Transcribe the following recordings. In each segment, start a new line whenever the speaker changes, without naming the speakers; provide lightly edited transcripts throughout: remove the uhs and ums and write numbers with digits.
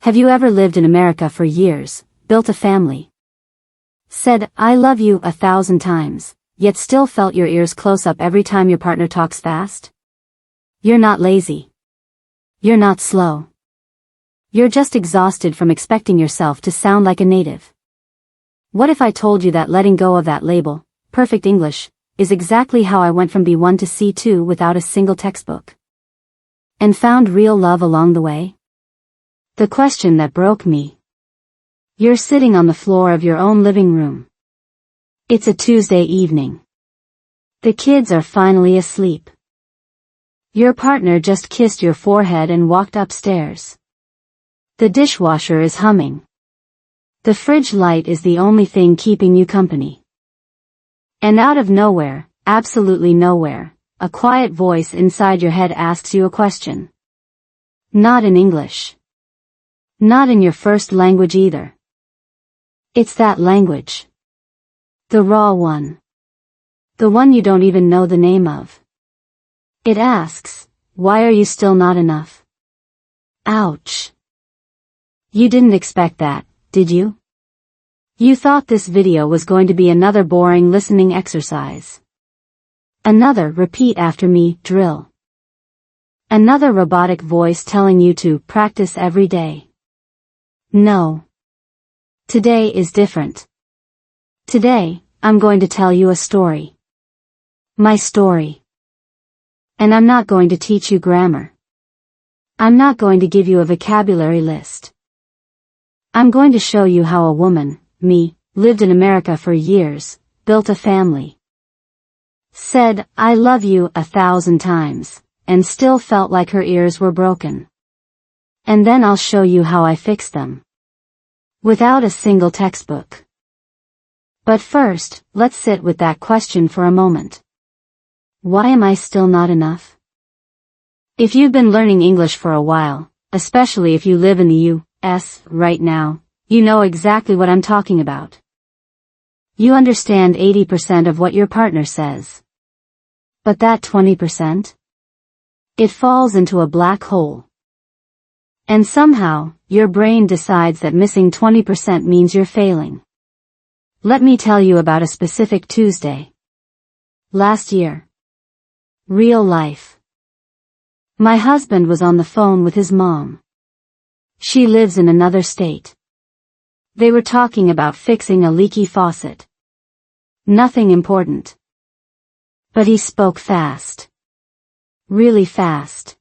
Have you ever lived in America for years, built a family? Said, "I love you" 1,000 times, yet still felt your ears close up every time your partner talks fast? You're not lazy. You're not slow. You're just exhausted from expecting yourself to sound like a native. What if I told you that letting go of that label, perfect English, is exactly how I went from B1 to C2 without a single textbook? And found real love along the way? The question that broke me. You're sitting on the floor of your own living room. It's a Tuesday evening. The kids are finally asleep. Your partner just kissed your forehead and walked upstairs. The dishwasher is humming. The fridge light is the only thing keeping you company. And out of nowhere, absolutely nowhere, a quiet voice inside your head asks you a question. Not in English. Not in your first language either. It's that language. The raw one. The one you don't even know the name of. It asks, why are you still not enough? Ouch. You didn't expect that, did you? You thought this video was going to be another boring listening exercise. Another repeat after me drill. Another robotic voice telling you to practice every day. No. Today is different. Today, I'm going to tell you a story. My story. And I'm not going to teach you grammar. I'm not going to give you a vocabulary list. I'm going to show you how a woman, me, lived in America for years, built a family. Said, "I love you" 1,000 times, and still felt like her ears were broken. And then I'll show you how I fixed them. Without a single textbook. But first, let's sit with that question for a moment. Why am I still not enough? If you've been learning English for a while, especially if you live in the U.S. right now, you know exactly what I'm talking about. You understand 80% of what your partner says. But that 20%? It falls into a black hole. And somehow, your brain decides that missing 20% means you're failing. Let me tell you about a specific Tuesday. Last year. Real life. My husband was on the phone with his mom. She lives in another state. They were talking about fixing a leaky faucet. Nothing important. But he spoke fast. Really fast.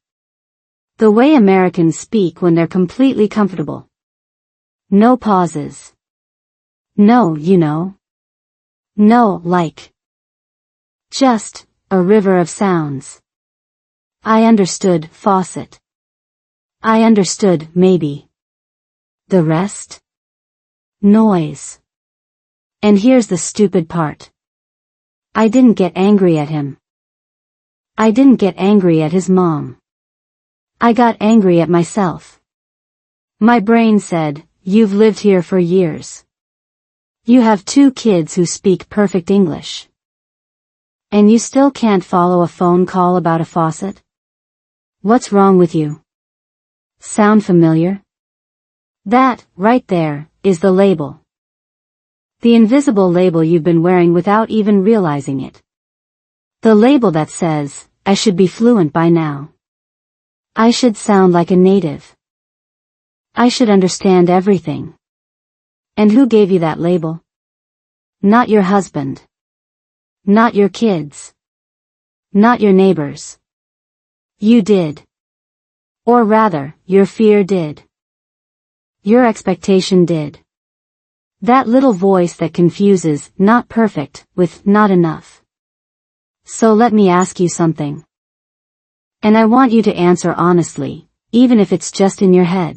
The way Americans speak when they're completely comfortable. No pauses. No, you know. No, like. Just, a river of sounds. I understood, faucet. I understood, maybe. The rest? Noise. And here's the stupid part. I didn't get angry at him. I didn't get angry at his mom. I got angry at myself. My brain said, "You've lived here for years. You have 2 kids who speak perfect English. And you still can't follow a phone call about a faucet? What's wrong with you?" Sound familiar? That, right there, is the label. The invisible label you've been wearing without even realizing it. The label that says, "I should be fluent by now. I should sound like a native. I should understand everything." And who gave you that label? Not your husband. Not your kids. Not your neighbors. You did. Or rather, your fear did. Your expectation did. That little voice that confuses "not perfect" with "not enough." So let me ask you something. And I want you to answer honestly, even if it's just in your head.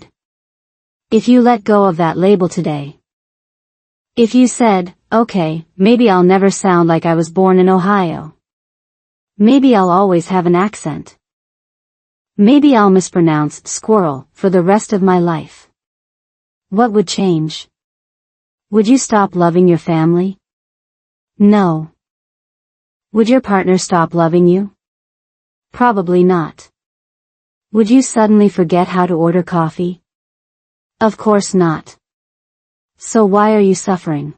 If you let go of that label today. If you said, "Okay, maybe I'll never sound like I was born in Ohio. Maybe I'll always have an accent. Maybe I'll mispronounce squirrel for the rest of my life." What would change? Would you stop loving your family? No. Would your partner stop loving you? Probably not. Would you suddenly forget how to order coffee? Of course not. So why are you suffering?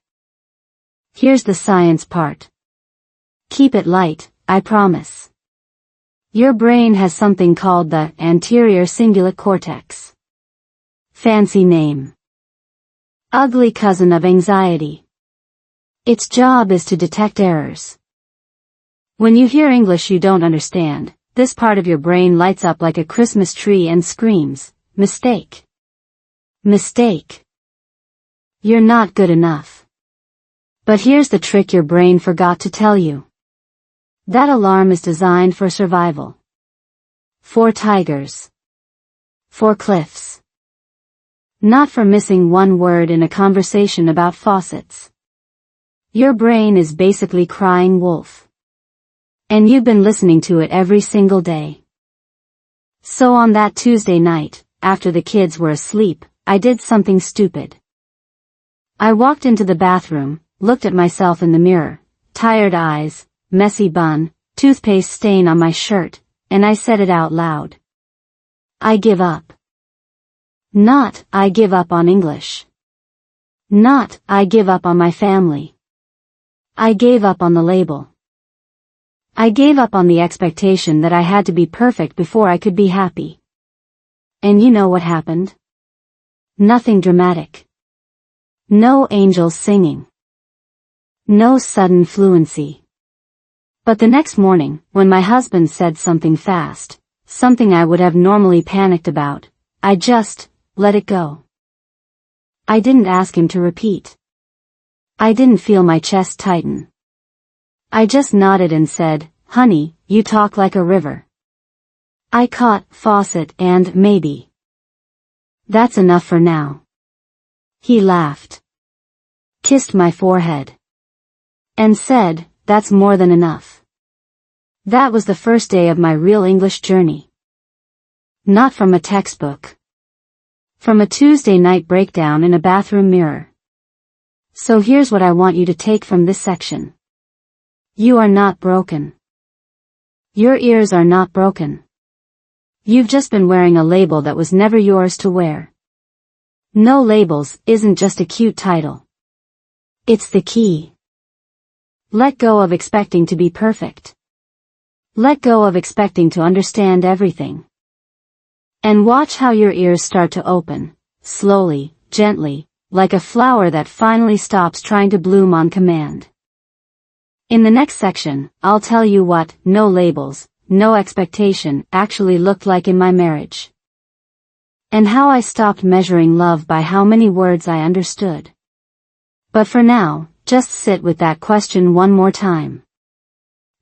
Here's the science part. Keep it light, I promise. Your brain has something called the anterior cingulate cortex. Fancy name. Ugly cousin of anxiety. Its job is to detect errors. When you hear English you don't understand, this part of your brain lights up like a Christmas tree and screams, mistake. Mistake. You're not good enough. But here's the trick your brain forgot to tell you. That alarm is designed for survival. For tigers. For cliffs. Not for missing one word in a conversation about faucets. Your brain is basically crying wolf. And you've been listening to it every single day. So on that Tuesday night, after the kids were asleep, I did something stupid. I walked into the bathroom, looked at myself in the mirror, tired eyes, messy bun, toothpaste stain on my shirt, and I said it out loud. I give up. Not, I give up on English. Not, I give up on my family. I gave up on the label. I gave up on the expectation that I had to be perfect before I could be happy. And you know what happened? Nothing dramatic. No angels singing. No sudden fluency. But the next morning, when my husband said something fast, something I would have normally panicked about, I just let it go. I didn't ask him to repeat. I didn't feel my chest tighten. I just nodded and said, honey, you talk like a river. I caught faucet and maybe. That's enough for now. He laughed. Kissed my forehead. And said, that's more than enough. That was the first day of my real English journey. Not from a textbook. From a Tuesday night breakdown in a bathroom mirror. So here's what I want you to take from this section. You are not broken. Your ears are not broken. You've just been wearing a label that was never yours to wear. No labels isn't just a cute title. It's the key. Let go of expecting to be perfect. Let go of expecting to understand everything. And watch how your ears start to open, slowly, gently, like a flower that finally stops trying to bloom on command. In the next section, I'll tell you what no labels, no expectation actually looked like in my marriage. And how I stopped measuring love by how many words I understood. But for now, just sit with that question one more time.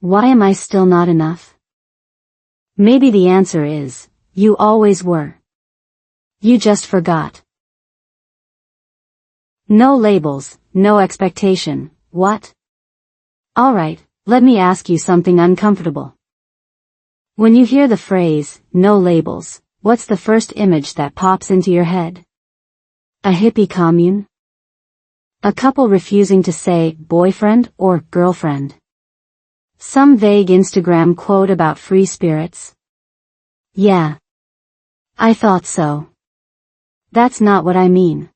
Why am I still not enough? Maybe the answer is, you always were. You just forgot. No labels, no expectation, what? Alright, let me ask you something uncomfortable. When you hear the phrase, no labels, what's the first image that pops into your head? A hippie commune? A couple refusing to say boyfriend or girlfriend? Some vague Instagram quote about free spirits? Yeah. I thought so. That's not what I mean.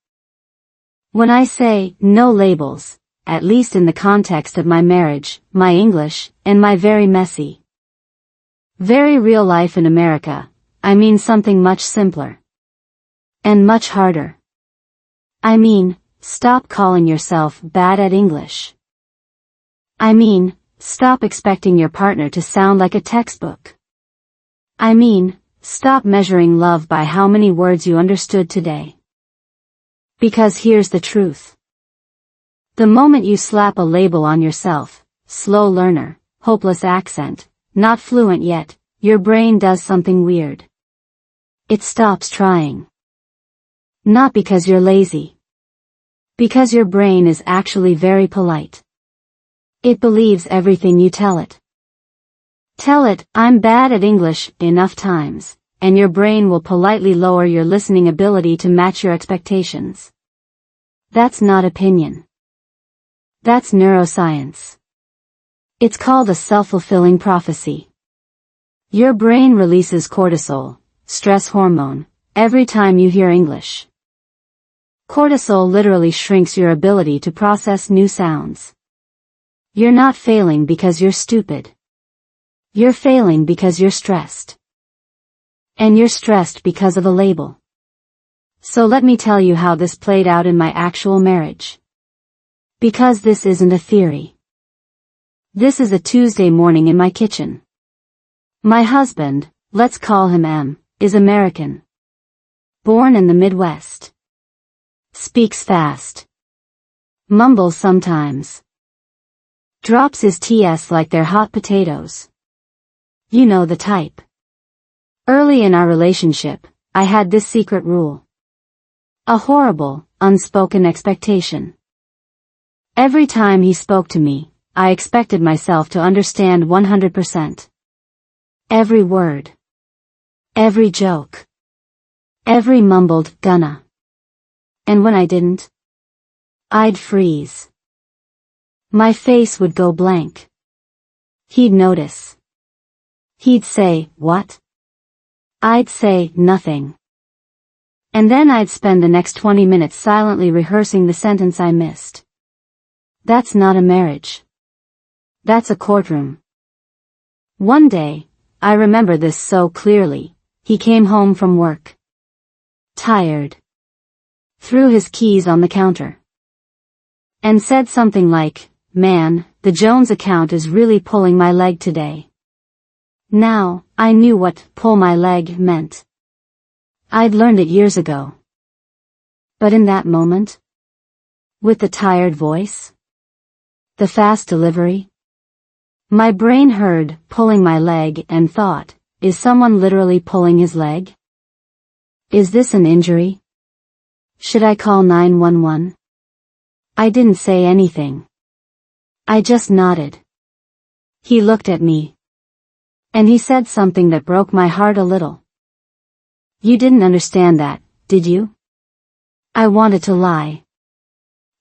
When I say, no labels, at least in the context of my marriage, my English, and my very messy, very real life in America, I mean something much simpler. And much harder. I mean, stop calling yourself bad at English. I mean, stop expecting your partner to sound like a textbook. I mean, stop measuring love by how many words you understood today. Because here's the truth. The moment you slap a label on yourself, slow learner, hopeless accent, not fluent yet, your brain does something weird. It stops trying. Not because you're lazy. Because your brain is actually very polite. It believes everything you tell it. Tell it, I'm bad at English, enough times, and your brain will politely lower your listening ability to match your expectations. That's not opinion. That's neuroscience. It's called a self-fulfilling prophecy. Your brain releases cortisol, stress hormone, every time you hear English. Cortisol literally shrinks your ability to process new sounds. You're not failing because you're stupid. You're failing because you're stressed. And you're stressed because of a label. So let me tell you how this played out in my actual marriage. Because this isn't a theory. This is a Tuesday morning in my kitchen. My husband, let's call him M, is American. Born in the Midwest. Speaks fast. Mumbles sometimes. Drops his TS like they're hot potatoes. You know the type. Early in our relationship, I had this secret rule. A horrible, unspoken expectation. Every time he spoke to me, I expected myself to understand 100%. Every word. Every joke. Every mumbled "gonna." And when I didn't, I'd freeze. My face would go blank. He'd notice. He'd say, "What?" I'd say, "Nothing." And then I'd spend the next 20 minutes silently rehearsing the sentence I missed. That's not a marriage. That's a courtroom. One day, I remember this so clearly, he came home from work. Tired. Threw his keys on the counter. And said something like, "Man, the Jones account is really pulling my leg today." Now, I knew what "pull my leg" meant. I'd learned it years ago. But in that moment, with the tired voice, the fast delivery, my brain heard "pulling my leg" and thought, is someone literally pulling his leg? Is this an injury? Should I call 911? I didn't say anything. I just nodded. He looked at me. And he said something that broke my heart a little. "You didn't understand that, did you?" I wanted to lie.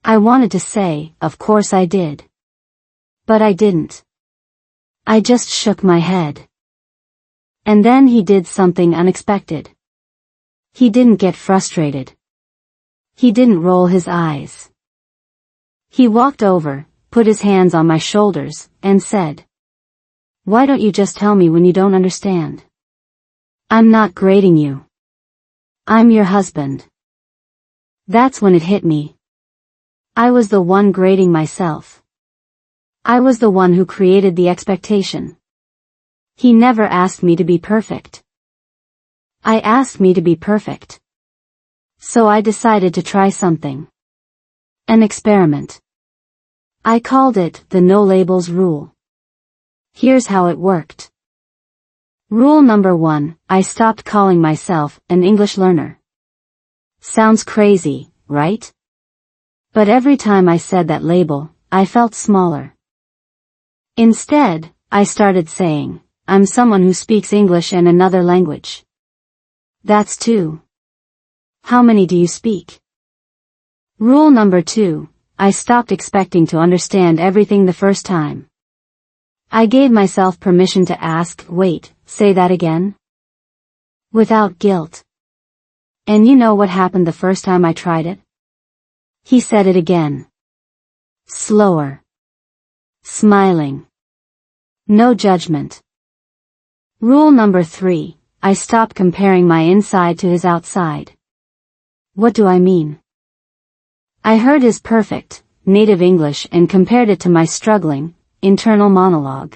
I wanted to say, "Of course I did." But I didn't. I just shook my head. And then he did something unexpected. He didn't get frustrated. He didn't roll his eyes. He walked over, put his hands on my shoulders, and said, "Why don't you just tell me when you don't understand? I'm not grading you. I'm your husband." That's when it hit me. I was the one grading myself. I was the one who created the expectation. He never asked me to be perfect. I asked me to be perfect. So I decided to try something. An experiment. I called it the no labels rule. Here's how it worked. Rule number 1, I stopped calling myself an English learner. Sounds crazy, right? But every time I said that label, I felt smaller. Instead, I started saying, I'm someone who speaks English and another language. That's 2. How many do you speak? Rule number 2, I stopped expecting to understand everything the first time. I gave myself permission to ask, wait, say that again? Without guilt. And you know what happened the first time I tried it? He said it again. Slower. Smiling. No judgment. Rule number 3, I stopped comparing my inside to his outside. What do I mean? I heard his perfect, native English and compared it to my struggling, internal monologue.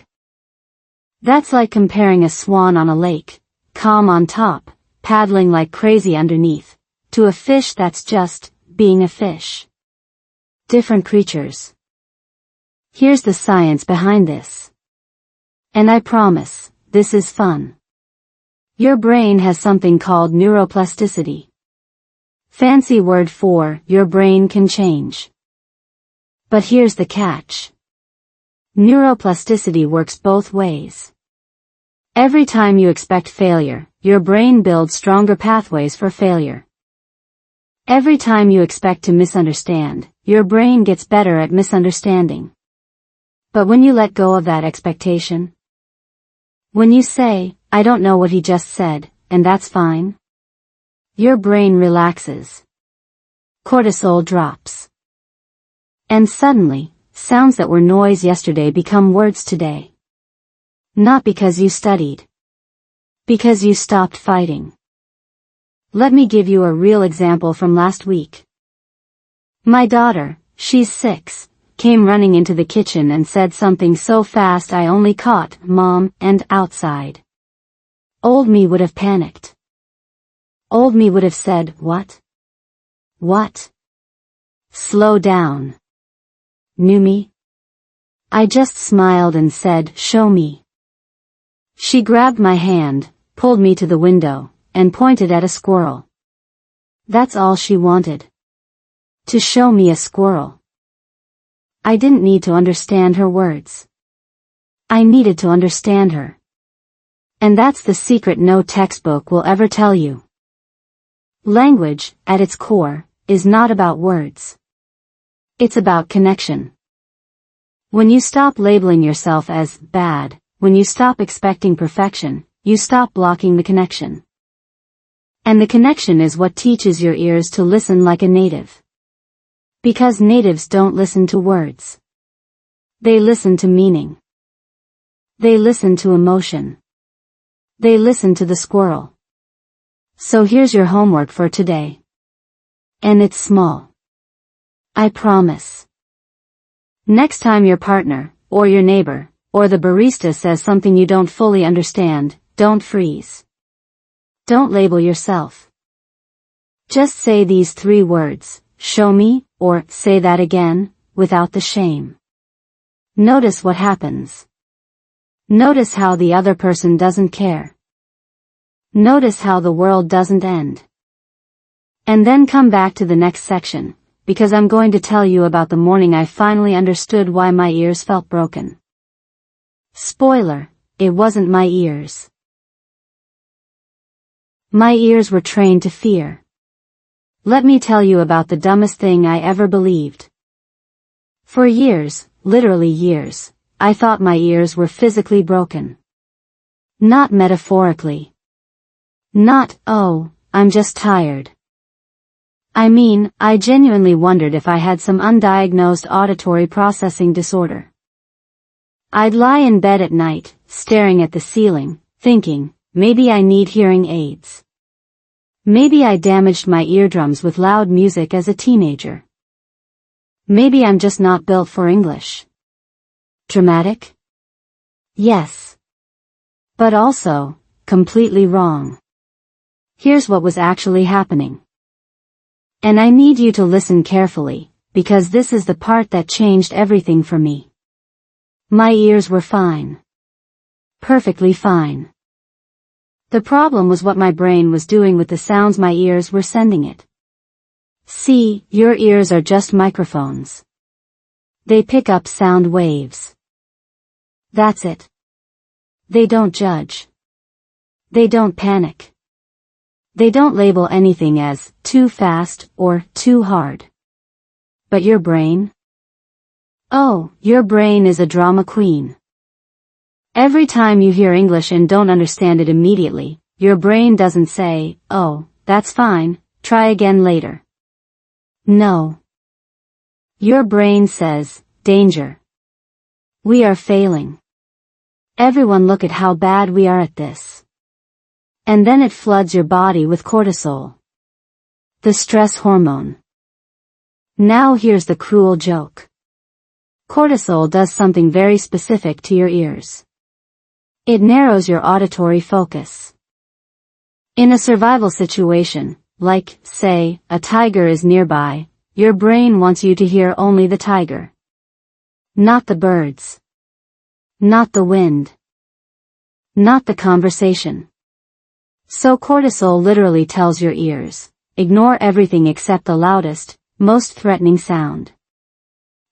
That's like comparing a swan on a lake, calm on top, paddling like crazy underneath, to a fish that's just being a fish. Different creatures. Here's the science behind this. And I promise, this is fun. Your brain has something called neuroplasticity. Fancy word for your brain can change. But here's the catch. Neuroplasticity works both ways. Every time you expect failure, your brain builds stronger pathways for failure. Every time you expect to misunderstand, your brain gets better at misunderstanding. But when you let go of that expectation, when you say, I don't know what he just said, and that's fine, your brain relaxes. Cortisol drops. And suddenly, sounds that were noise yesterday become words today. Not because you studied. Because you stopped fighting. Let me give you a real example from last week. My daughter, she's 6, came running into the kitchen and said something so fast I only caught "Mom" and "outside." Old me would have panicked. Old me would have said, "What? What? Slow down." New me? I just smiled and said, "Show me." She grabbed my hand, pulled me to the window, and pointed at a squirrel. That's all she wanted. To show me a squirrel. I didn't need to understand her words. I needed to understand her. And that's the secret no textbook will ever tell you. Language, at its core, is not about words. It's about connection. When you stop labeling yourself as bad, when you stop expecting perfection, you stop blocking the connection. And the connection is what teaches your ears to listen like a native. Because natives don't listen to words. They listen to meaning. They listen to emotion. They listen to the squirrel. So here's your homework for today. And it's small. I promise. Next time your partner, or your neighbor, or the barista says something you don't fully understand, don't freeze. Don't label yourself. Just say these 3 words, "Show me," or "Say that again," without the shame. Notice what happens. Notice how the other person doesn't care. Notice how the world doesn't end. And then come back to the next section, because I'm going to tell you about the morning I finally understood why my ears felt broken. Spoiler, it wasn't my ears. My ears were trained to fear. Let me tell you about the dumbest thing I ever believed. For years, literally years, I thought my ears were physically broken. Not metaphorically. Not, "Oh, I'm just tired." I mean, I genuinely wondered if I had some undiagnosed auditory processing disorder. I'd lie in bed at night, staring at the ceiling, thinking, maybe I need hearing aids. Maybe I damaged my eardrums with loud music as a teenager. Maybe I'm just not built for English. Dramatic? Yes. But also, completely wrong. Here's what was actually happening. And I need you to listen carefully, because this is the part that changed everything for me. My ears were fine. Perfectly fine. The problem was what my brain was doing with the sounds my ears were sending it. See, your ears are just microphones. They pick up sound waves. That's it. They don't judge. They don't panic. They don't label anything as too fast or too hard. But your brain? Oh, your brain is a drama queen. Every time you hear English and don't understand it immediately, your brain doesn't say, "Oh, that's fine, try again later." No. Your brain says, "Danger. We are failing. Everyone look at how bad we are at this." And then it floods your body with cortisol. The stress hormone. Now here's the cruel joke. Cortisol does something very specific to your ears. It narrows your auditory focus. In a survival situation, like, say, a tiger is nearby, your brain wants you to hear only the tiger. Not the birds. Not the wind. Not the conversation. So cortisol literally tells your ears, ignore everything except the loudest, most threatening sound.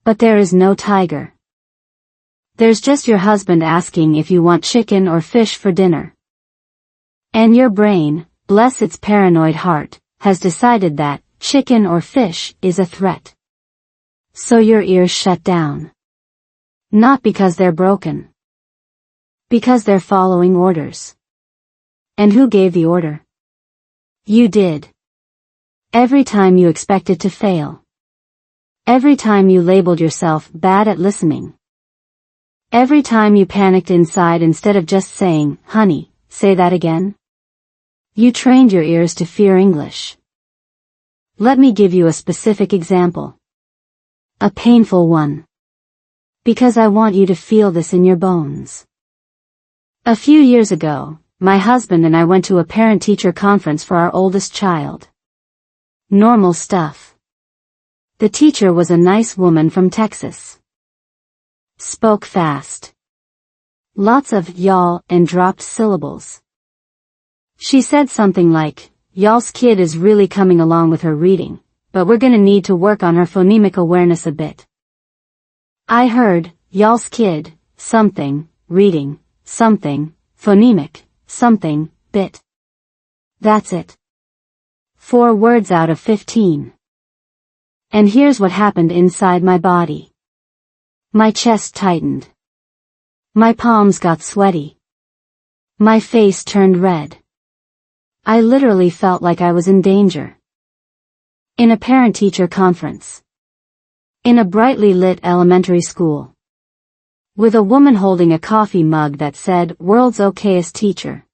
But there is no tiger. There's just your husband asking if you want chicken or fish for dinner. And your brain, bless its paranoid heart, has decided that chicken or fish is a threat. So your ears shut down. Not because they're broken. Because they're following orders. And who gave the order? You did. Every time you expected to fail. Every time you labeled yourself bad at listening. Every time you panicked inside instead of just saying, "Honey, say that again." You trained your ears to fear English. Let me give you a specific example. A painful one. Because I want you to feel this in your bones. A few years ago, my husband and I went to a parent-teacher conference for our oldest child. Normal stuff. The teacher was a nice woman from Texas. Spoke fast. Lots of y'all and dropped syllables. She said something like, "Y'all's kid is really coming along with her reading, but we're gonna need to work on her phonemic awareness a bit." I heard, "Y'all's kid, something, reading, something, phonemic, something, bit." That's it. 4 words out of 15. And here's what happened inside my body. My chest tightened. My palms got sweaty. My face turned red. I literally felt like I was in danger. In a parent-teacher conference. In a brightly lit elementary school. With a woman holding a coffee mug that said, "World's okayest teacher."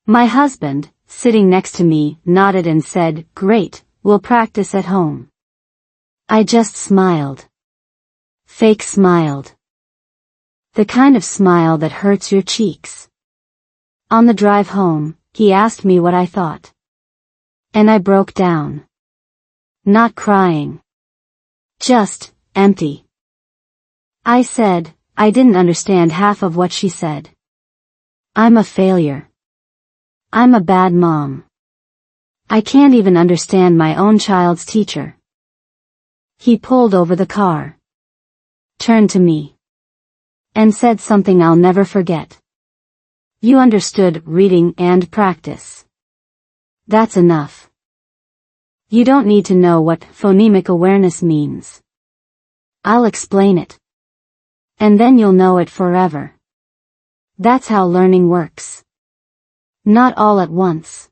My husband, sitting next to me, nodded and said, "Great, we'll practice at home." I just smiled. Fake smiled. The kind of smile that hurts your cheeks. On the drive home, he asked me what I thought. And I broke down. Not crying. Just empty. I said, I didn't understand half of what she said. I'm a failure. I'm a bad mom. I can't even understand my own child's teacher. He pulled over the car. Turned to me. And said something I'll never forget. "You understood reading and practice. That's enough. You don't need to know what phonemic awareness means. I'll explain it. And then you'll know it forever." That's how learning works. Not all at once.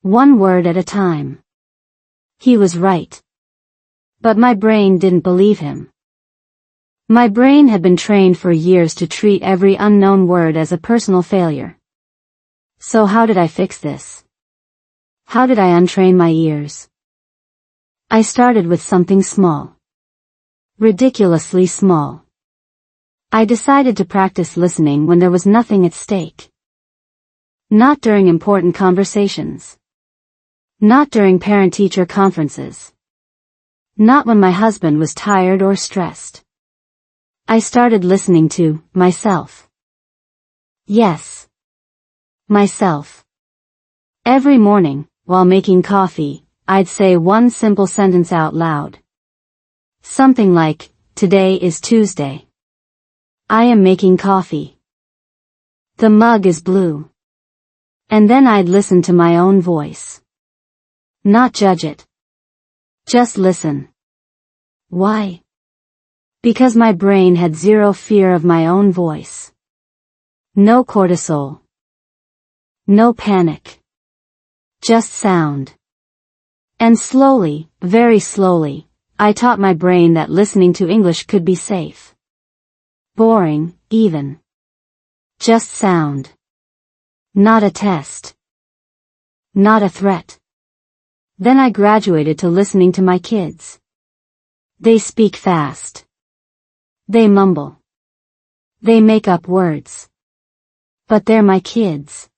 One word at a time. He was right. But my brain didn't believe him. My brain had been trained for years to treat every unknown word as a personal failure. So how did I fix this? How did I untrain my ears? I started with something small. Ridiculously small. I decided to practice listening when there was nothing at stake. Not during important conversations. Not during parent-teacher conferences. Not when my husband was tired or stressed. I started listening to myself. Yes. Myself. Every morning, while making coffee, I'd say one simple sentence out loud. Something like, "Today is Tuesday. I am making coffee. The mug is blue." And then I'd listen to my own voice. Not judge it. Just listen. Why? Because my brain had zero fear of my own voice. No cortisol. No panic. Just sound. And slowly, very slowly, I taught my brain that listening to English could be safe. Boring, even. Just sound. Not a test. Not a threat. Then I graduated to listening to my kids. They speak fast. They mumble. They make up words. But they're my kids.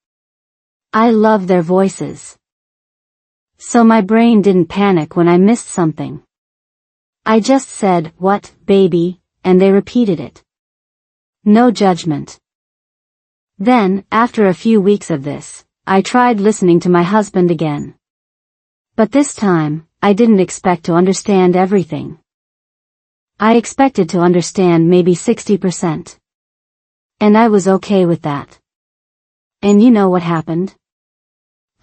I love their voices. So my brain didn't panic when I missed something. I just said, "What, baby?" and they repeated it. No judgment. Then, after a few weeks of this, I tried listening to my husband again. But this time, I didn't expect to understand everything. I expected to understand maybe 60%. And I was okay with that. And you know what happened?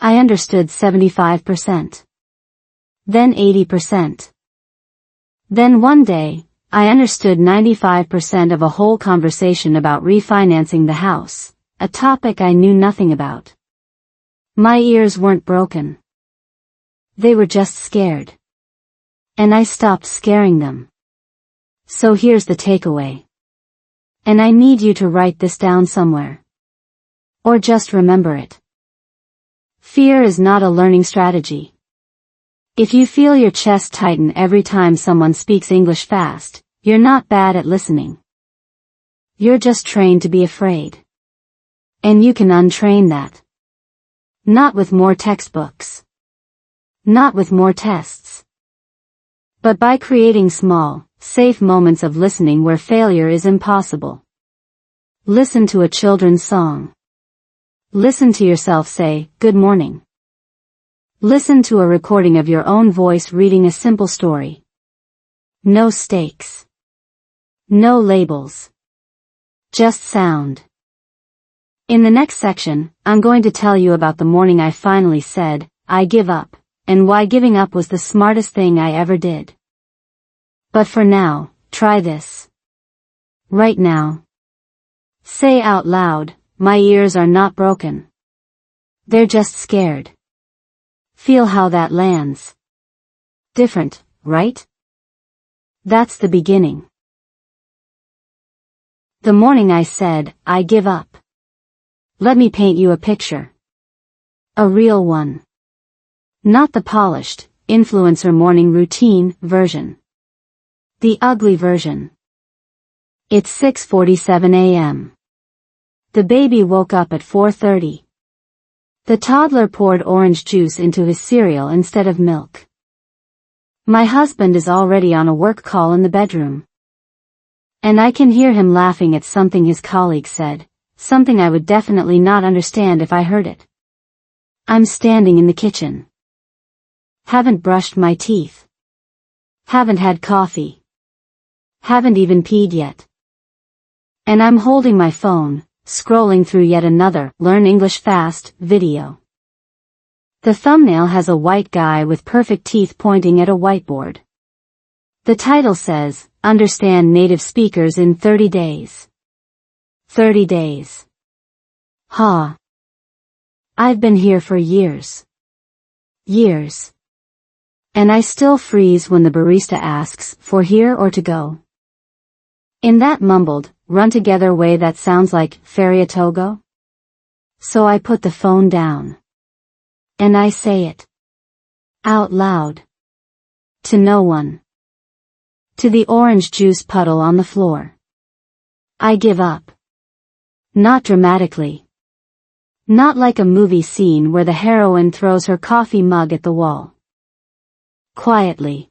I understood 75%. Then 80%. Then one day, I understood 95% of a whole conversation about refinancing the house, a topic I knew nothing about. My ears weren't broken. They were just scared. And I stopped scaring them. So here's the takeaway. And I need you to write this down somewhere. Or just remember it. Fear is not a learning strategy. If you feel your chest tighten every time someone speaks English fast, you're not bad at listening. You're just trained to be afraid. And you can untrain that. Not with more textbooks. Not with more tests. But by creating small, safe moments of listening where failure is impossible. Listen to a children's song. Listen to yourself say, "Good morning." Listen to a recording of your own voice reading a simple story. No stakes. No labels. Just sound. In the next section, I'm going to tell you about the morning I finally said, "I give up," and why giving up was the smartest thing I ever did. But for now, try this. Right now. Say out loud, "My ears are not broken. They're just scared." Feel how that lands. Different, right? That's the beginning. The morning I said, "I give up." Let me paint you a picture. A real one. Not the polished, influencer morning routine version. The ugly version. It's 6:47 a.m. The baby woke up at 4:30. The toddler poured orange juice into his cereal instead of milk. My husband is already on a work call in the bedroom. And I can hear him laughing at something his colleague said, something I would definitely not understand if I heard it. I'm standing in the kitchen. Haven't brushed my teeth. Haven't had coffee. Haven't even peed yet. And I'm holding my phone, scrolling through yet another Learn English Fast video. The thumbnail has a white guy with perfect teeth pointing at a whiteboard. The title says, "Understand Native Speakers in 30 Days." 30 days. Ha. I've been here for years. Years. And I still freeze when the barista asks for here or to go. In that mumbled, run-together way that sounds like Feria Togo. So I put the phone down. And I say it. Out loud. To no one. To the orange juice puddle on the floor. I give up. Not dramatically. Not like a movie scene where the heroine throws her coffee mug at the wall. Quietly.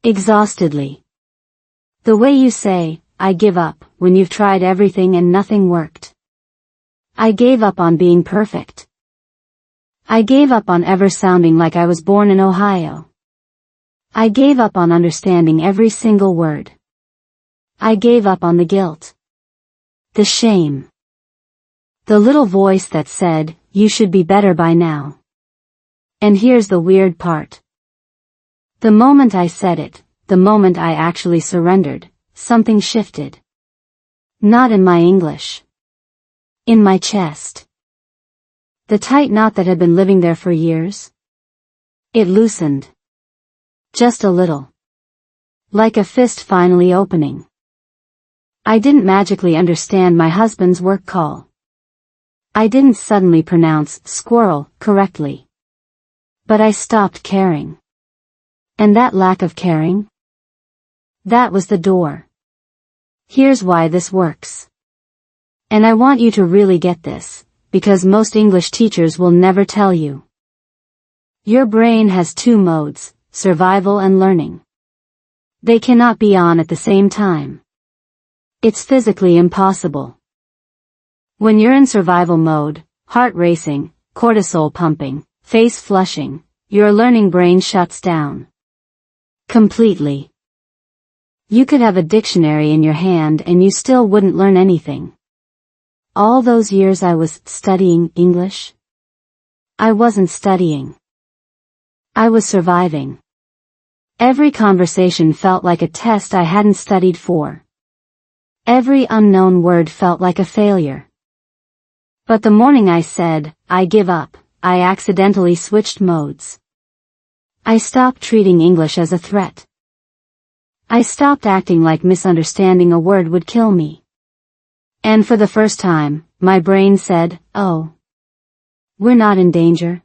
Exhaustedly. The way you say, "I give up," when you've tried everything and nothing worked. I gave up on being perfect. I gave up on ever sounding like I was born in Ohio. I gave up on understanding every single word. I gave up on the guilt. The shame. The little voice that said, "You should be better by now." And here's the weird part. The moment I said it, the moment I actually surrendered, something shifted. Not in my English. In my chest. The tight knot that had been living there for years. It loosened. Just a little. Like a fist finally opening. I didn't magically understand my husband's work call. I didn't suddenly pronounce squirrel correctly. But I stopped caring. And that lack of caring? That was the door. Here's why this works. And I want you to really get this, because most English teachers will never tell you. Your brain has two modes, survival and learning. They cannot be on at the same time. It's physically impossible. When you're in survival mode, heart racing, cortisol pumping, face flushing, your learning brain shuts down. Completely. You could have a dictionary in your hand and you still wouldn't learn anything. All those years I was studying English. I wasn't studying. I was surviving. Every conversation felt like a test I hadn't studied for. Every unknown word felt like a failure. But the morning I said, "I give up," I accidentally switched modes. I stopped treating English as a threat. I stopped acting like misunderstanding a word would kill me. And for the first time, my brain said, "Oh. We're not in danger.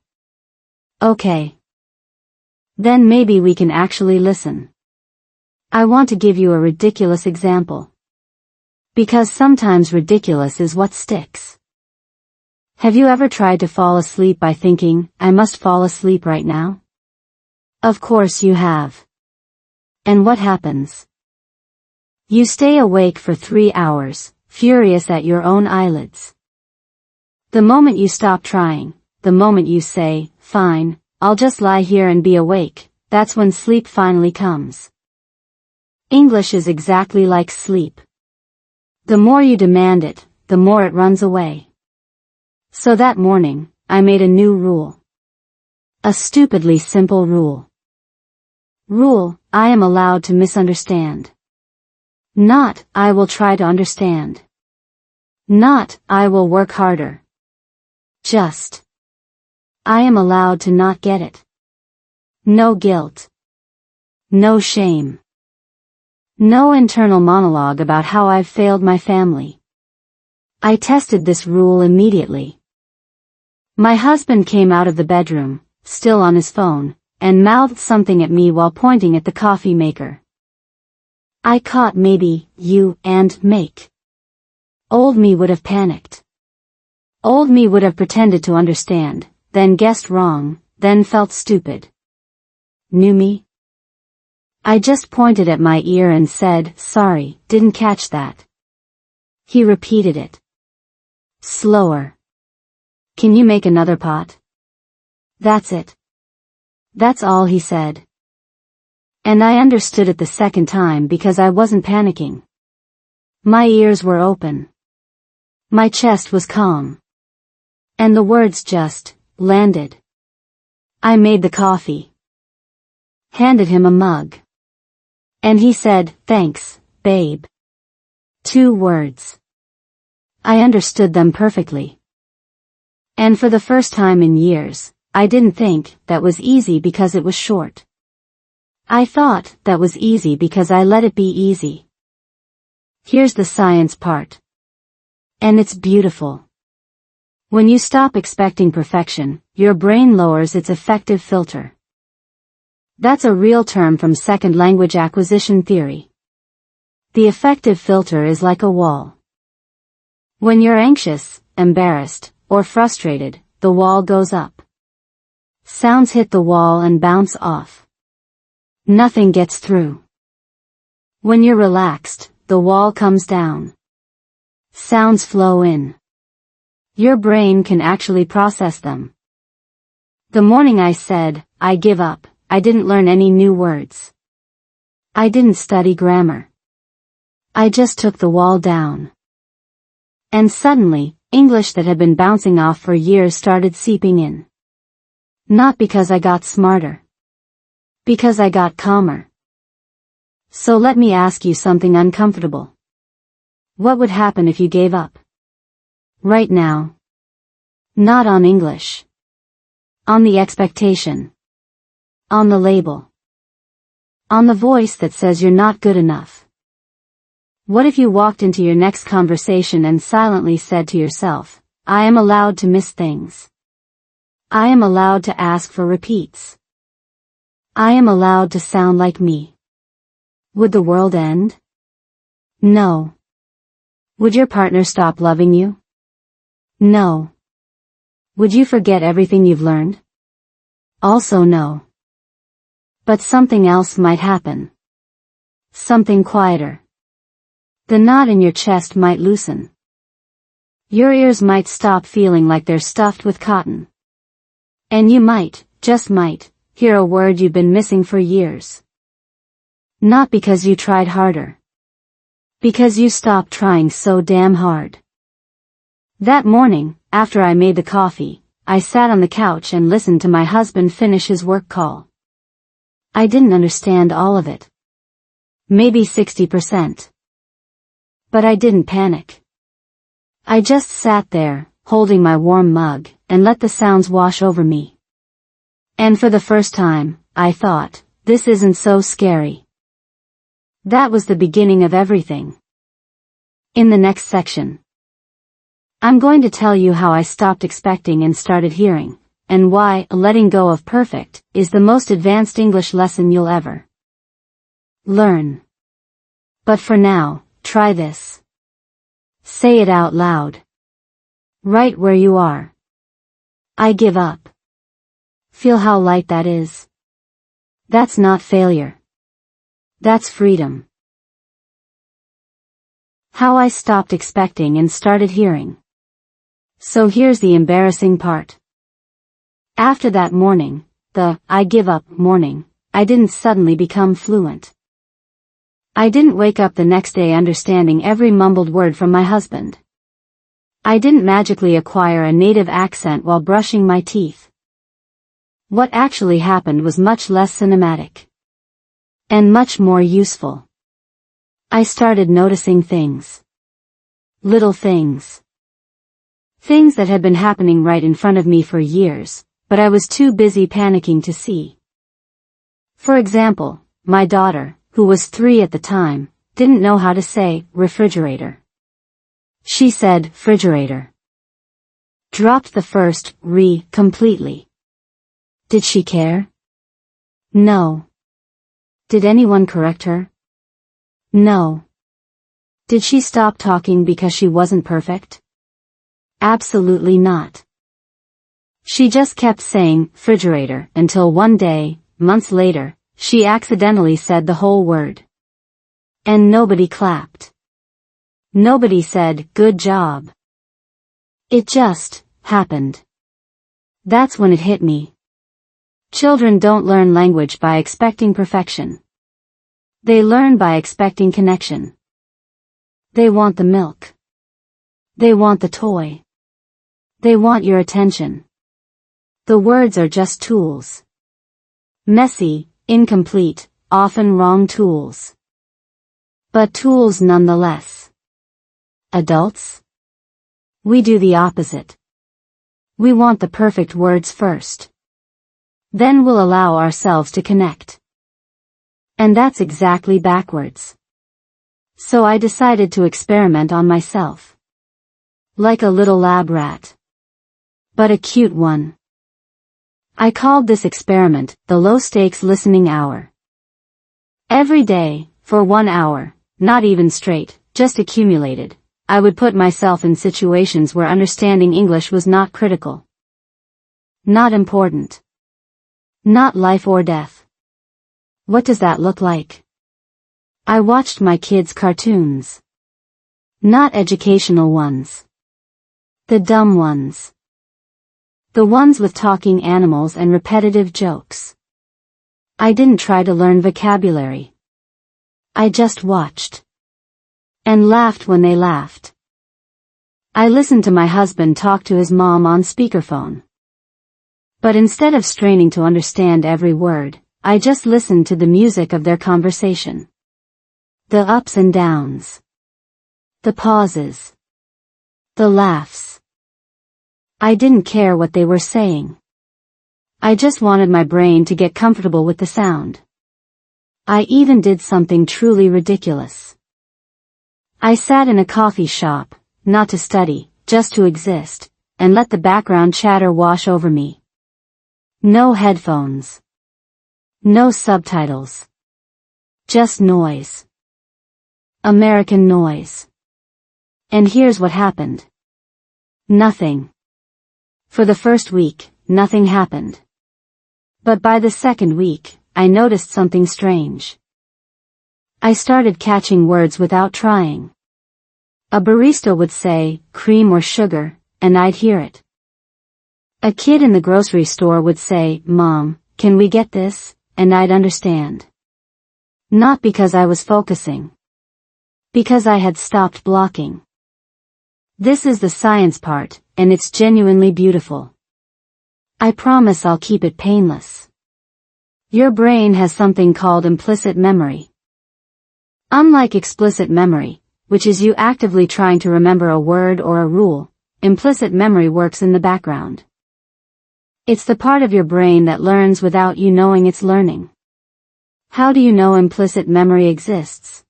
Okay. Then maybe we can actually listen." I want to give you a ridiculous example. Because sometimes ridiculous is what sticks. Have you ever tried to fall asleep by thinking, "I must fall asleep right now"? Of course you have. And what happens? You stay awake for 3 hours, furious at your own eyelids. The moment you stop trying, the moment you say, "Fine, I'll just lie here and be awake," that's when sleep finally comes. English is exactly like sleep. The more you demand it, the more it runs away. So that morning, I made a new rule. A stupidly simple rule. Rule, I am allowed to misunderstand. Not, I will try to understand. Not, I will work harder. Just, I am allowed to not get it. No guilt. No shame. No internal monologue about how I've failed my family. I tested this rule immediately. My husband came out of the bedroom, still on his phone, and mouthed something at me while pointing at the coffee maker. I caught maybe, you, and make. Old me would have panicked. Old me would have pretended to understand, then guessed wrong, then felt stupid. New me? I just pointed at my ear and said, "Sorry, didn't catch that." He repeated it. Slower. "Can you make another pot?" That's it. That's all he said. And I understood it the second time because I wasn't panicking. My ears were open. My chest was calm. And the words just landed. I made the coffee. Handed him a mug. And he said, "Thanks, babe." 2 words. I understood them perfectly. And for the first time in years, I didn't think that was easy because it was short. I thought that was easy because I let it be easy. Here's the science part. And it's beautiful. When you stop expecting perfection, your brain lowers its affective filter. That's a real term from second language acquisition theory. The affective filter is like a wall. When you're anxious, embarrassed, or frustrated, the wall goes up. Sounds hit the wall and bounce off. Nothing gets through. When you're relaxed, the wall comes down. Sounds flow in. Your brain can actually process them. The morning I said, "I give up," I didn't learn any new words. I didn't study grammar. I just took the wall down. And suddenly, English that had been bouncing off for years started seeping in. Not because I got smarter. Because I got calmer. So let me ask you something uncomfortable. What would happen if you gave up? Right now. Not on English. On the expectation. On the label. On the voice that says you're not good enough. What if you walked into your next conversation and silently said to yourself, "I am allowed to miss things. I am allowed to ask for repeats. I am allowed to sound like me." Would the world end? No. Would your partner stop loving you? No. Would you forget everything you've learned? Also no. But something else might happen. Something quieter. The knot in your chest might loosen. Your ears might stop feeling like they're stuffed with cotton. And you might, just might, hear a word you've been missing for years. Not because you tried harder. Because you stopped trying so damn hard. That morning, after I made the coffee, I sat on the couch and listened to my husband finish his work call. I didn't understand all of it. Maybe 60%. But I didn't panic. I just sat there, holding my warm mug, and let the sounds wash over me. And for the first time, I thought, this isn't so scary. That was the beginning of everything. In the next section, I'm going to tell you how I stopped expecting and started hearing, and why letting go of perfect is the most advanced English lesson you'll ever learn. But for now, try this. Say it out loud. Right where you are. I give up. Feel how light that is. That's not failure. That's freedom. How I stopped expecting and started hearing. So here's the embarrassing part. After that morning, the I give up morning, I didn't suddenly become fluent. I didn't wake up the next day understanding every mumbled word from my husband. I didn't magically acquire a native accent while brushing my teeth. What actually happened was much less cinematic. And much more useful. I started noticing things. Little things. Things that had been happening right in front of me for years, but I was too busy panicking to see. For example, my daughter, who was 3 at the time, didn't know how to say refrigerator. She said refrigerator. Dropped the first re completely. Did she care? No. Did anyone correct her? No. Did she stop talking because she wasn't perfect? Absolutely not. She just kept saying refrigerator until one day, months later, she accidentally said the whole word. And nobody clapped. Nobody said, good job. It just happened. That's when it hit me. Children don't learn language by expecting perfection. They learn by expecting connection. They want the milk. They want the toy. They want your attention. The words are just tools. Messy, incomplete, often wrong tools. But tools nonetheless. Adults? We do the opposite. We want the perfect words first. Then we'll allow ourselves to connect. And that's exactly backwards. So I decided to experiment on myself. Like a little lab rat. But a cute one. I called this experiment the low-stakes listening hour. Every day, for 1 hour, not even straight, just accumulated, I would put myself in situations where understanding English was not critical. Not important. Not life or death. What does that look like? I watched my kids' cartoons. Not educational ones. The dumb ones. The ones with talking animals and repetitive jokes. I didn't try to learn vocabulary. I just watched. And laughed when they laughed. I listened to my husband talk to his mom on speakerphone. But instead of straining to understand every word, I just listened to the music of their conversation. The ups and downs. The pauses. The laughs. I didn't care what they were saying. I just wanted my brain to get comfortable with the sound. I even did something truly ridiculous. I sat in a coffee shop, not to study, just to exist, and let the background chatter wash over me. No headphones. No subtitles. Just noise. American noise. And here's what happened. Nothing. For the first week, nothing happened. But by the second week, I noticed something strange. I started catching words without trying. A barista would say, cream or sugar, and I'd hear it. A kid in the grocery store would say, Mom, can we get this? And I'd understand. Not because I was focusing. Because I had stopped blocking. This is the science part, and it's genuinely beautiful. I promise I'll keep it painless. Your brain has something called implicit memory. Unlike explicit memory, which is you actively trying to remember a word or a rule, implicit memory works in the background. It's the part of your brain that learns without you knowing it's learning. How do you know implicit memory exists?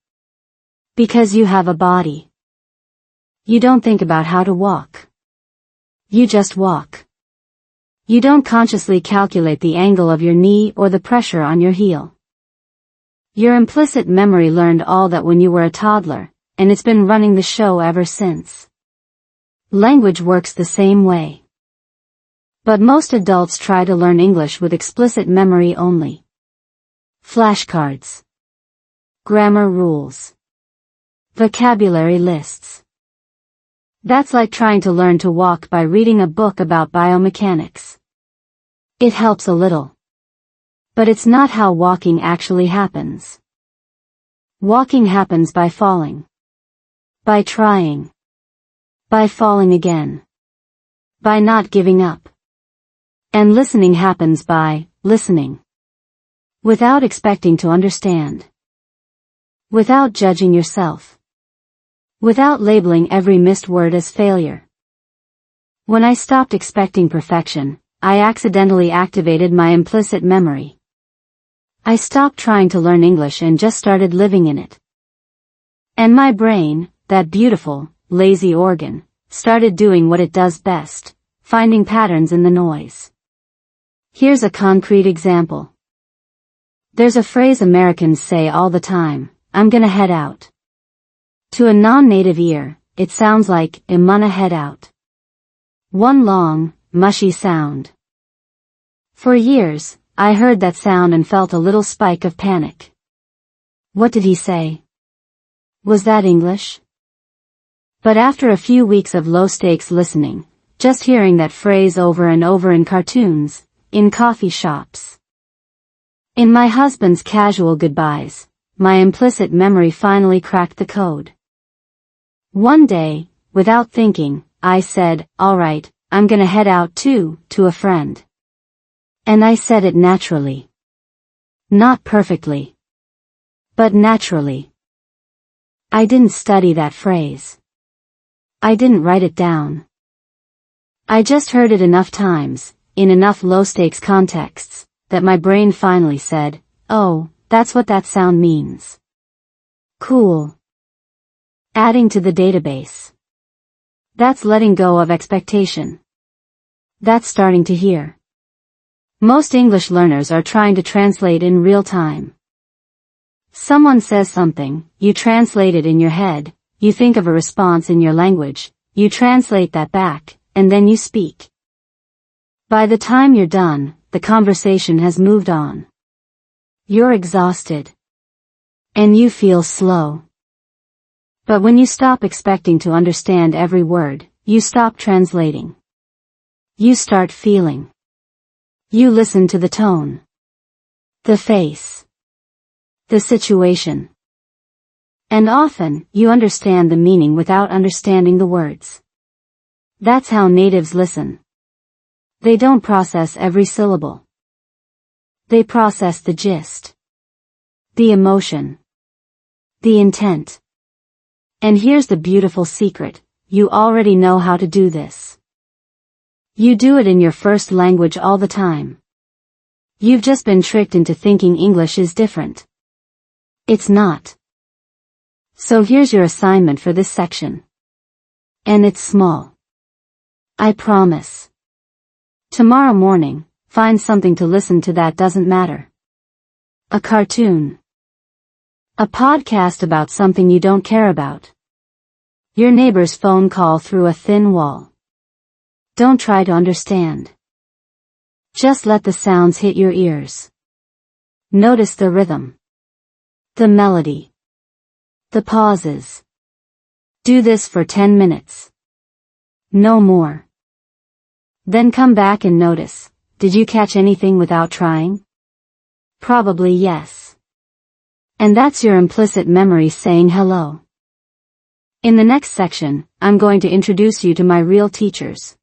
Because you have a body. You don't think about how to walk. You just walk. You don't consciously calculate the angle of your knee or the pressure on your heel. Your implicit memory learned all that when you were a toddler, and it's been running the show ever since. Language works the same way. But most adults try to learn English with explicit memory only. Flashcards. Grammar rules. Vocabulary lists. That's like trying to learn to walk by reading a book about biomechanics. It helps a little. But it's not how walking actually happens. Walking happens by falling. By trying. By falling again. By not giving up. And listening happens by listening. Without expecting to understand. Without judging yourself. Without labeling every missed word as failure. When I stopped expecting perfection, I accidentally activated my implicit memory. I stopped trying to learn English and just started living in it. And my brain, that beautiful, lazy organ, started doing what it does best, finding patterns in the noise. Here's a concrete example. There's a phrase Americans say all the time, I'm gonna head out. To a non-native ear, it sounds like, I'm gonna head out. One long, mushy sound. For years, I heard that sound and felt a little spike of panic. What did he say? Was that English? But after a few weeks of low-stakes listening, just hearing that phrase over and over in cartoons, in coffee shops, in my husband's casual goodbyes, my implicit memory finally cracked the code. One day, without thinking, I said, all right, I'm gonna head out too, to a friend. And I said it naturally. Not perfectly. But naturally. I didn't study that phrase. I didn't write it down. I just heard it enough times, in enough low-stakes contexts, that my brain finally said, oh, that's what that sound means. Cool. Adding to the database. That's letting go of expectation. That's starting to hear. Most English learners are trying to translate in real time. Someone says something, you translate it in your head, you think of a response in your language, you translate that back, and then you speak. By the time you're done, the conversation has moved on. You're exhausted. And you feel slow. But when you stop expecting to understand every word, you stop translating. You start feeling. You listen to the tone. The face. The situation. And often, you understand the meaning without understanding the words. That's how natives listen. They don't process every syllable. They process the gist. The emotion. The intent. And here's the beautiful secret, you already know how to do this. You do it in your first language all the time. You've just been tricked into thinking English is different. It's not. So here's your assignment for this section. And it's small. I promise. Tomorrow morning, find something to listen to that doesn't matter. A cartoon. A podcast about something you don't care about. Your neighbor's phone call through a thin wall. Don't try to understand. Just let the sounds hit your ears. Notice the rhythm. The melody. The pauses. Do this for 10 minutes. No more. Then come back and notice, did you catch anything without trying? Probably yes. And that's your implicit memory saying hello. In the next section, I'm going to introduce you to my real teachers.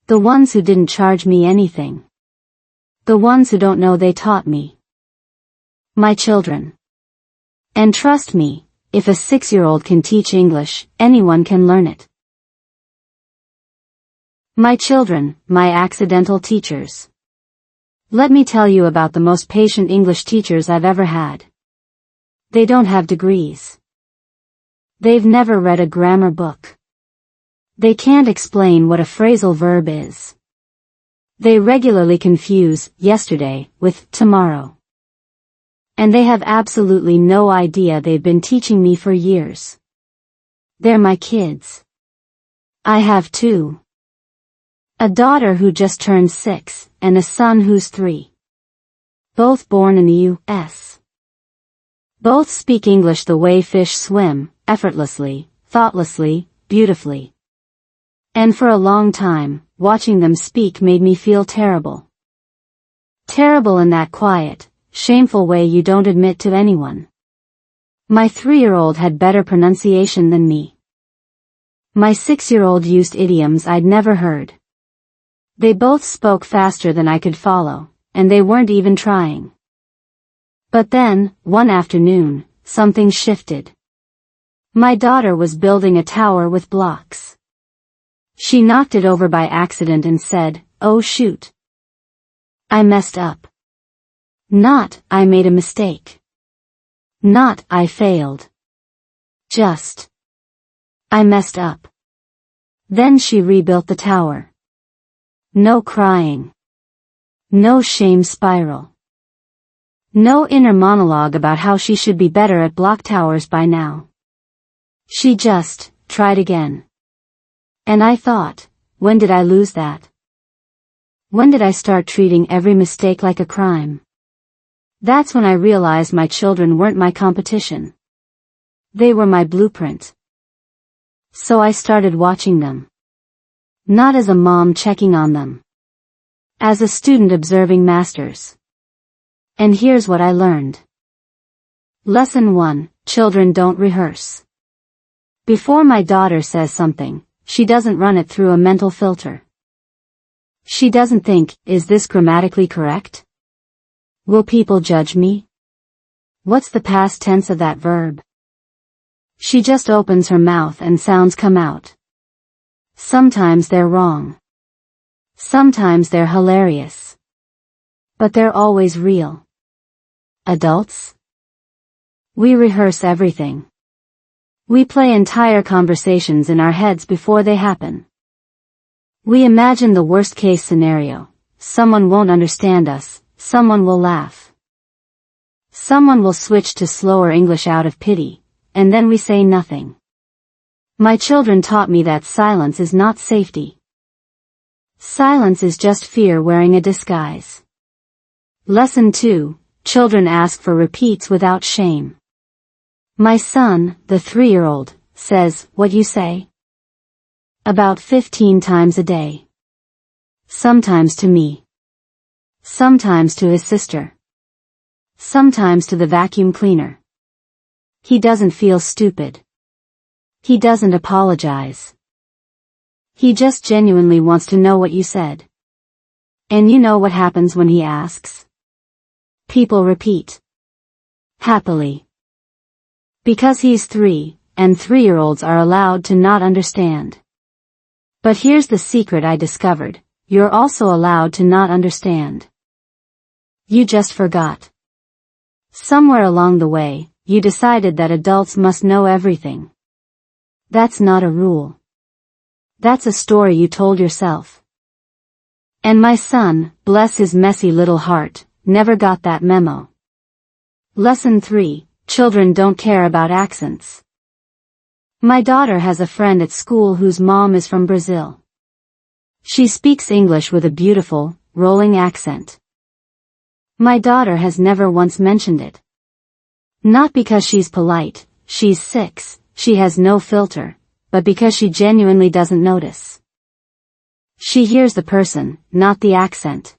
The ones who didn't charge me anything. The ones who don't know they taught me. My children. And trust me, if a 6-year-old can teach English, anyone can learn it. My children, my accidental teachers. Let me tell you about the most patient English teachers I've ever had. They don't have degrees. They've never read a grammar book. They can't explain what a phrasal verb is. They regularly confuse yesterday with tomorrow. And they have absolutely no idea they've been teaching me for years. They're my kids. I have two. A daughter who just turned 6, and a son who's 3. Both born in the U.S. Both speak English the way fish swim, effortlessly, thoughtlessly, beautifully. And for a long time, watching them speak made me feel terrible. Terrible in that quiet, shameful way you don't admit to anyone. My 3-year-old had better pronunciation than me. My 6-year-old used idioms I'd never heard. They both spoke faster than I could follow, and they weren't even trying. But then, one afternoon, something shifted. My daughter was building a tower with blocks. She knocked it over by accident and said, "Oh shoot. I messed up." Not, "I made a mistake." Not, "I failed." Just, "I messed up." Then she rebuilt the tower. No crying. No shame spiral. No inner monologue about how she should be better at block towers by now. She just tried again. And I thought, when did I lose that? When did I start treating every mistake like a crime? That's when I realized my children weren't my competition. They were my blueprint. So I started watching them. Not as a mom checking on them. As a student observing masters. And here's what I learned. Lesson 1, children don't rehearse. Before my daughter says something, she doesn't run it through a mental filter. She doesn't think, is this grammatically correct? Will people judge me? What's the past tense of that verb? She just opens her mouth and sounds come out. Sometimes they're wrong. Sometimes they're hilarious. But they're always real. Adults? We rehearse everything. We play entire conversations in our heads before they happen. We imagine the worst case scenario. Someone won't understand us, someone will laugh. Someone will switch to slower English out of pity, and then we say nothing. My children taught me that silence is not safety. Silence is just fear wearing a disguise. Lesson 2, children ask for repeats without shame. My son, the 3-year-old, says, "What you say?" About 15 times a day. Sometimes to me. Sometimes to his sister. Sometimes to the vacuum cleaner. He doesn't feel stupid. He doesn't apologize. He just genuinely wants to know what you said. And you know what happens when he asks? People repeat. Happily. Because he's 3, and 3-year-olds are allowed to not understand. But here's the secret I discovered, you're also allowed to not understand. You just forgot. Somewhere along the way, you decided that adults must know everything. That's not a rule. That's a story you told yourself. And my son, bless his messy little heart, never got that memo. Lesson 3, children don't care about accents. My daughter has a friend at school whose mom is from Brazil. She speaks English with a beautiful, rolling accent. My daughter has never once mentioned it. Not because she's polite, she's 6, she has no filter, but because she genuinely doesn't notice. She hears the person, not the accent.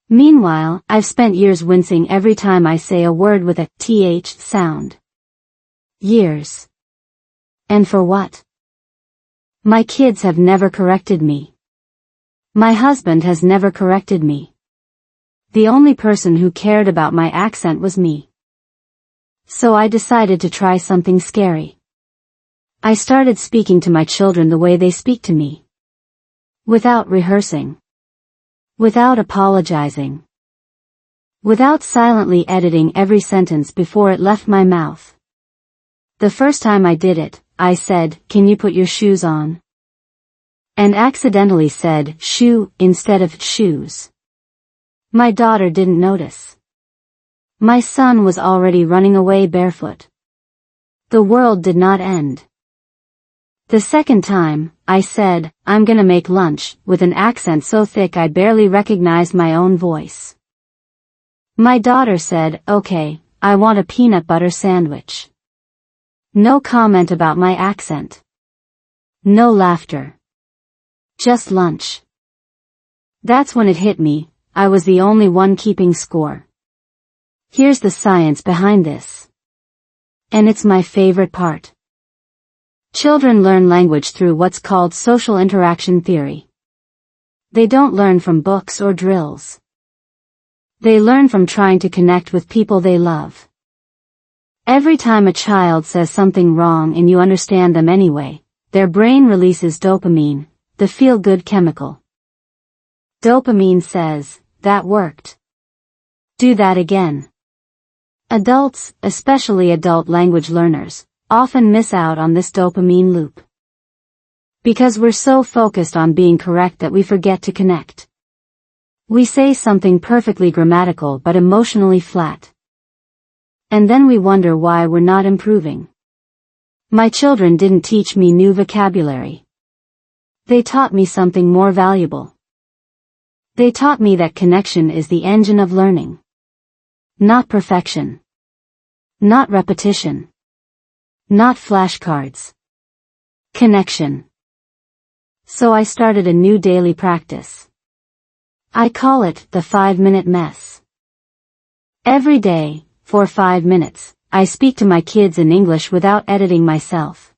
Meanwhile, I've spent years wincing every time I say a word with a th sound. Years. And for what? My kids have never corrected me. My husband has never corrected me. The only person who cared about my accent was me. So I decided to try something scary. I started speaking to my children the way they speak to me. Without rehearsing. Without apologizing. Without silently editing every sentence before it left my mouth. The first time I did it, I said, "Can you put your shoes on?" And accidentally said shoe instead of shoes. My daughter didn't notice. My son was already running away barefoot. The world did not end. The second time, I said, "I'm gonna make lunch," with an accent so thick I barely recognized my own voice. My daughter said, "Okay, I want a peanut butter sandwich." No comment about my accent. No laughter. Just lunch. That's when it hit me, I was the only one keeping score. Here's the science behind this. And it's my favorite part. Children learn language through what's called social interaction theory. They don't learn from books or drills. They learn from trying to connect with people they love. Every time a child says something wrong and you understand them anyway, their brain releases dopamine, the feel-good chemical. Dopamine says, "That worked. Do that again." Adults, especially adult language learners, often miss out on this dopamine loop. Because we're so focused on being correct that we forget to connect. We say something perfectly grammatical but emotionally flat. And then we wonder why we're not improving. My children didn't teach me new vocabulary. They taught me something more valuable. They taught me that connection is the engine of learning. Not perfection. Not repetition. Not flashcards. Connection. So I started a new daily practice. I call it the 5-minute mess. Every day, for 5 minutes, I speak to my kids in English without editing myself.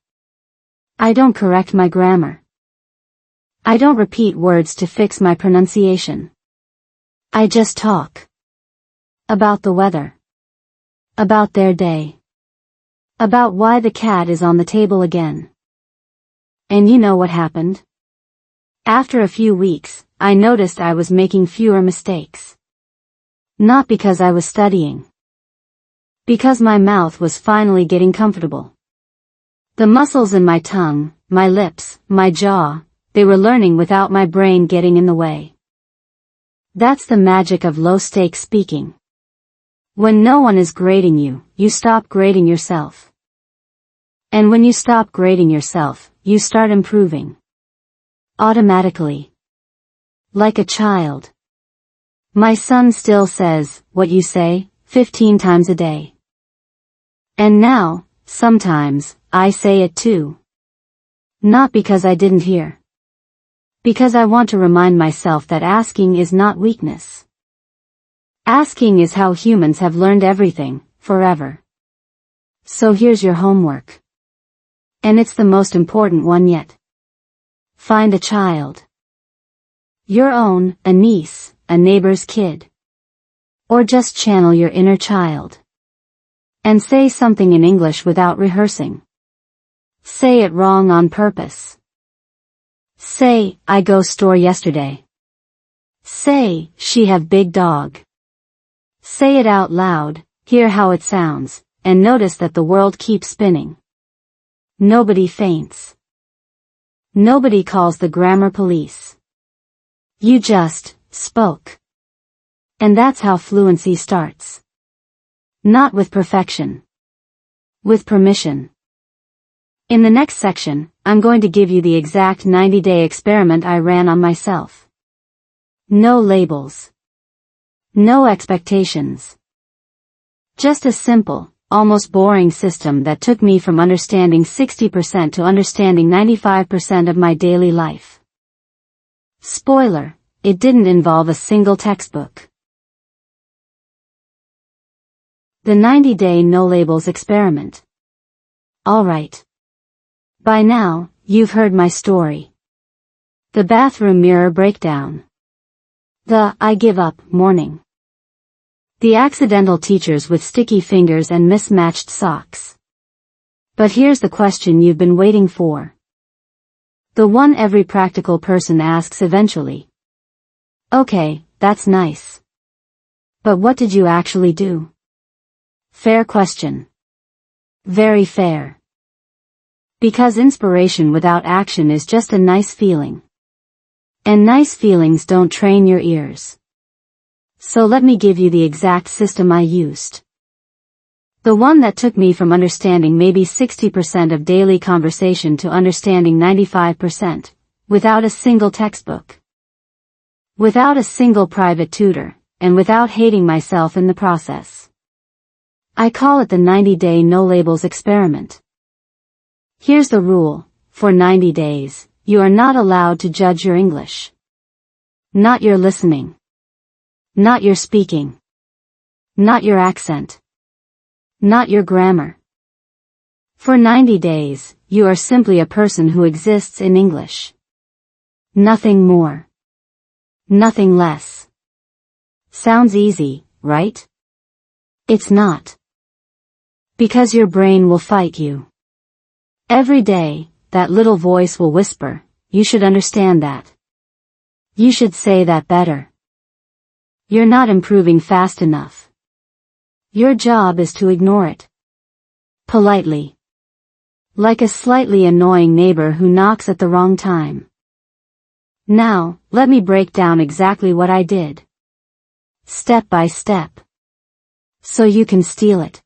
I don't correct my grammar. I don't repeat words to fix my pronunciation. I just talk. About the weather. About their day. About why the cat is on the table again. And you know what happened? After a few weeks, I noticed I was making fewer mistakes. Not because I was studying. Because my mouth was finally getting comfortable. The muscles in my tongue, my lips, my jaw, they were learning without my brain getting in the way. That's the magic of low-stakes speaking. When no one is grading you, you stop grading yourself. And when you stop grading yourself, you start improving. Automatically. Like a child. My son still says, "What you say?" 15 times a day. And now, sometimes, I say it too. Not because I didn't hear. Because I want to remind myself that asking is not weakness. Asking is how humans have learned everything, forever. So here's your homework. And it's the most important one yet. Find a child. Your own, a niece, a neighbor's kid. Or just channel your inner child. And say something in English without rehearsing. Say it wrong on purpose. Say, "I go store yesterday." Say, "She have big dog." Say it out loud, hear how it sounds, and notice that the world keeps spinning. Nobody faints. Nobody calls the grammar police. You just spoke. And that's how fluency starts. Not with perfection. With permission. In the next section, I'm going to give you the exact 90-day experiment I ran on myself. No labels. No expectations. Just a simple, almost boring system that took me from understanding 60% to understanding 95% of my daily life. Spoiler, it didn't involve a single textbook. The 90-day no labels experiment. Alright. By now, you've heard my story. The bathroom mirror breakdown. The "I give up" morning. The accidental teachers with sticky fingers and mismatched socks. But here's the question you've been waiting for. The one every practical person asks eventually. Okay, that's nice. But what did you actually do? Fair question. Very fair. Because inspiration without action is just a nice feeling. And nice feelings don't train your ears. So let me give you the exact system I used. The one that took me from understanding maybe 60% of daily conversation to understanding 95%, without a single textbook. Without a single private tutor, and without hating myself in the process. I call it the 90-day no labels experiment. Here's the rule: for 90 days, you are not allowed to judge your English. Not your listening. Not your speaking. Not your accent. Not your grammar. For 90 days, you are simply a person who exists in English. Nothing more. Nothing less. Sounds easy, right? It's not. Because your brain will fight you. Every day, that little voice will whisper, you should understand that. You should say that better. You're not improving fast enough. Your job is to ignore it. Politely. Like a slightly annoying neighbor who knocks at the wrong time. Now, let me break down exactly what I did. Step by step. So you can steal it.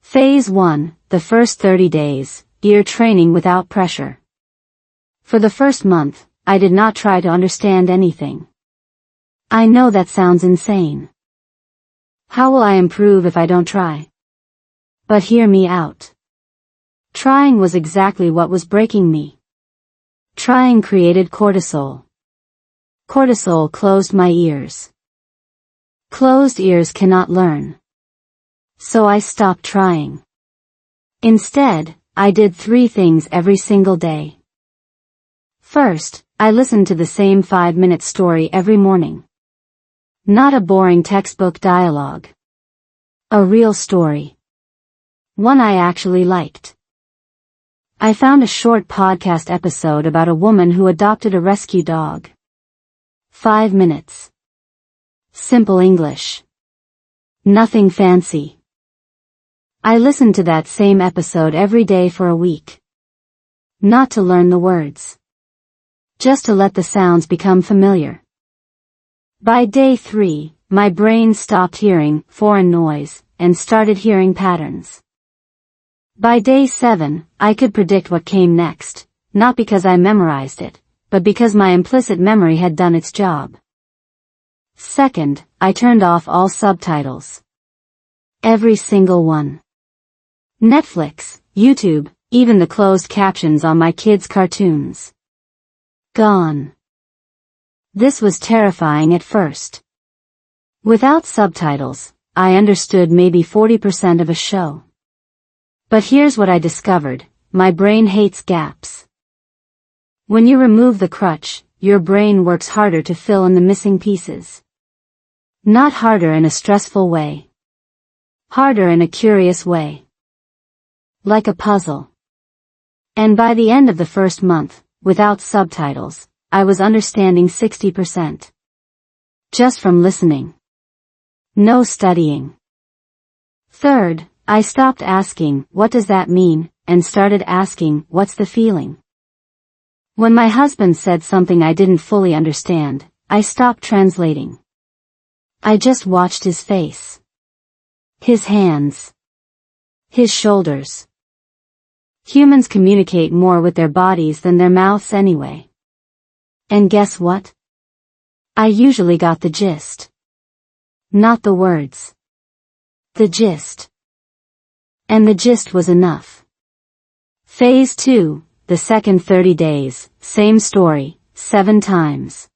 Phase 1, the first 30 days, ear training without pressure. For the first month, I did not try to understand anything. I know that sounds insane. How will I improve if I don't try? But hear me out. Trying was exactly what was breaking me. Trying created cortisol. Cortisol closed my ears. Closed ears cannot learn. So I stopped trying. Instead, I did 3 things every single day. First, I listened to the same 5-minute story every morning. Not a boring textbook dialogue. A real story. One I actually liked. I found a short podcast episode about a woman who adopted a rescue dog. 5 minutes. Simple English. Nothing fancy. I listened to that same episode every day for a week. Not to learn the words. Just to let the sounds become familiar. By day 3, my brain stopped hearing foreign noise and started hearing patterns. By day 7, I could predict what came next, not because I memorized it, but because my implicit memory had done its job. Second, I turned off all subtitles. Every single one. Netflix, YouTube, even the closed captions on my kids' cartoons. Gone. This was terrifying at first. Without subtitles, I understood maybe 40% of a show. But here's what I discovered: my brain hates gaps. When you remove the crutch, your brain works harder to fill in the missing pieces. Not harder in a stressful way. Harder in a curious way. Like a puzzle. And by the end of the first month, without subtitles, I was understanding 60%. Just from listening. No studying. Third, I stopped asking, what does that mean, and started asking, what's the feeling? When my husband said something I didn't fully understand, I stopped translating. I just watched his face. His hands. His shoulders. Humans communicate more with their bodies than their mouths anyway. And guess what? I usually got the gist. Not the words. The gist. And the gist was enough. Phase 2, the second 30 days, same story, 7 times.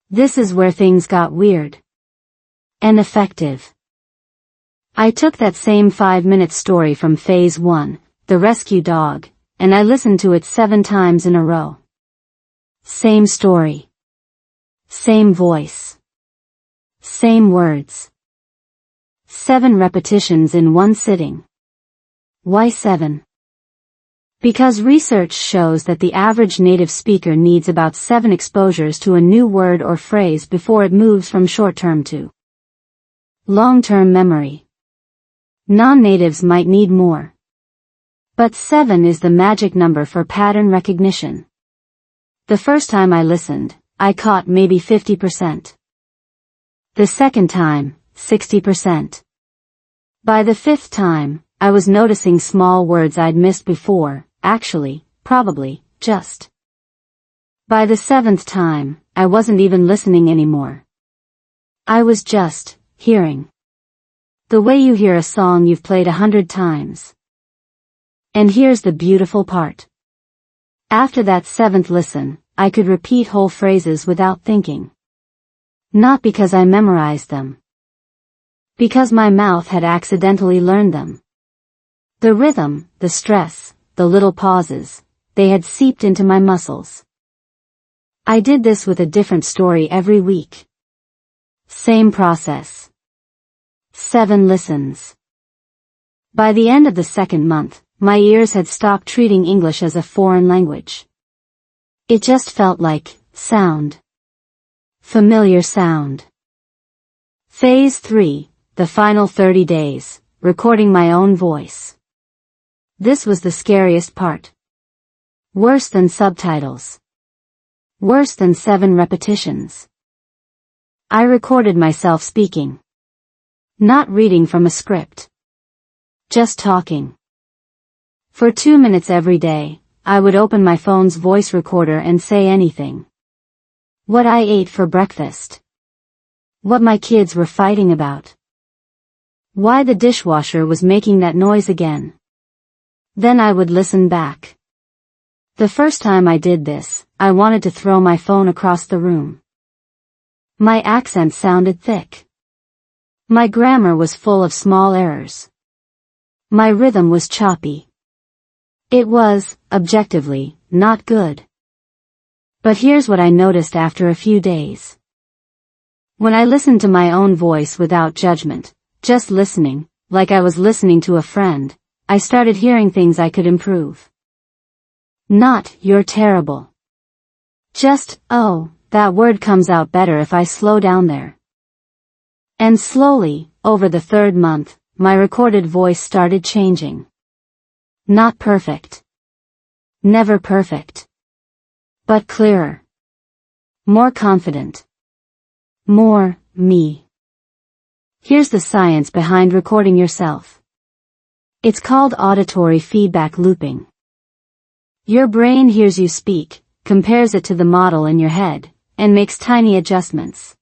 This is where things got weird. And effective. I took that same 5-minute story from phase 1, the rescue dog, and I listened to it 7 times in a row. Same story. Same voice. Same words. 7 repetitions in one sitting. Why 7? Because research shows that the average native speaker needs about 7 exposures to a new word or phrase before it moves from short-term to long-term memory. Non-natives might need more. But 7 is the magic number for pattern recognition. The first time I listened, I caught maybe 50%. The second time, 60%. By the 5th time, I was noticing small words I'd missed before, actually, probably, just. By the 7th time, I wasn't even listening anymore. I was just hearing. The way you hear a song you've played 100 times. And here's the beautiful part. After that 7th listen, I could repeat whole phrases without thinking. Not because I memorized them. Because my mouth had accidentally learned them. The rhythm, the stress, the little pauses, they had seeped into my muscles. I did this with a different story every week. Same process. 7 listens. By the end of the 2nd month, my ears had stopped treating English as a foreign language. It just felt like sound. Familiar sound. Phase 3, the final 30 days, recording my own voice. This was the scariest part. Worse than subtitles. Worse than 7 repetitions. I recorded myself speaking. Not reading from a script. Just talking. For 2 minutes every day, I would open my phone's voice recorder and say anything. What I ate for breakfast. What my kids were fighting about. Why the dishwasher was making that noise again. Then I would listen back. The first time I did this, I wanted to throw my phone across the room. My accent sounded thick. My grammar was full of small errors. My rhythm was choppy. It was, objectively, not good. But here's what I noticed after a few days. When I listened to my own voice without judgment, just listening, like I was listening to a friend, I started hearing things I could improve. Not, you're terrible. Just, oh, that word comes out better if I slow down there. And slowly, over the 3rd month, my recorded voice started changing. Not perfect. Never perfect. But clearer. More confident. More, me. Here's the science behind recording yourself. It's called auditory feedback looping. Your brain hears you speak, compares it to the model in your head, and makes tiny adjustments.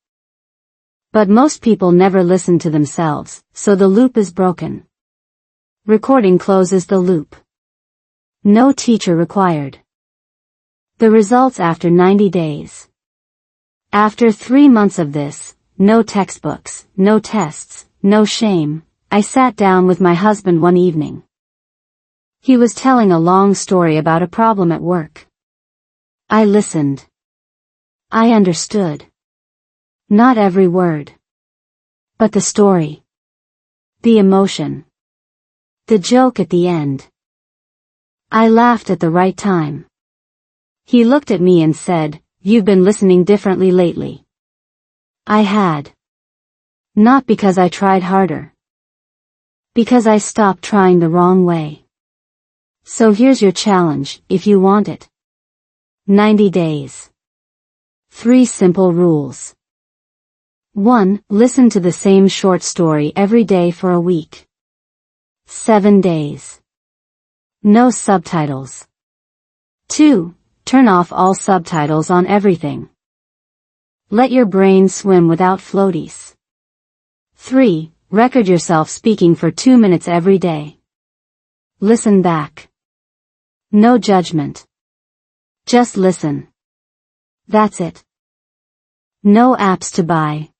But most people never listen to themselves, so the loop is broken. Recording closes the loop. No teacher required. The results after 90 days. After 3 months of this, no textbooks, no tests, no shame, I sat down with my husband one evening. He was telling a long story about a problem at work. I listened. I understood. Not every word. But the story. The emotion. The joke at the end. I laughed at the right time. He looked at me and said, "You've been listening differently lately." I had. Not because I tried harder. Because I stopped trying the wrong way. So here's your challenge, if you want it. 90 days. 3 simple rules. 1. Listen to the same short story every day for a week. 7 days. No subtitles. 2. Turn off all subtitles on everything. Let your brain swim without floaties. 3. Record yourself speaking for 2 minutes every day. Listen back. No judgment. Just listen. That's it. No apps to buy.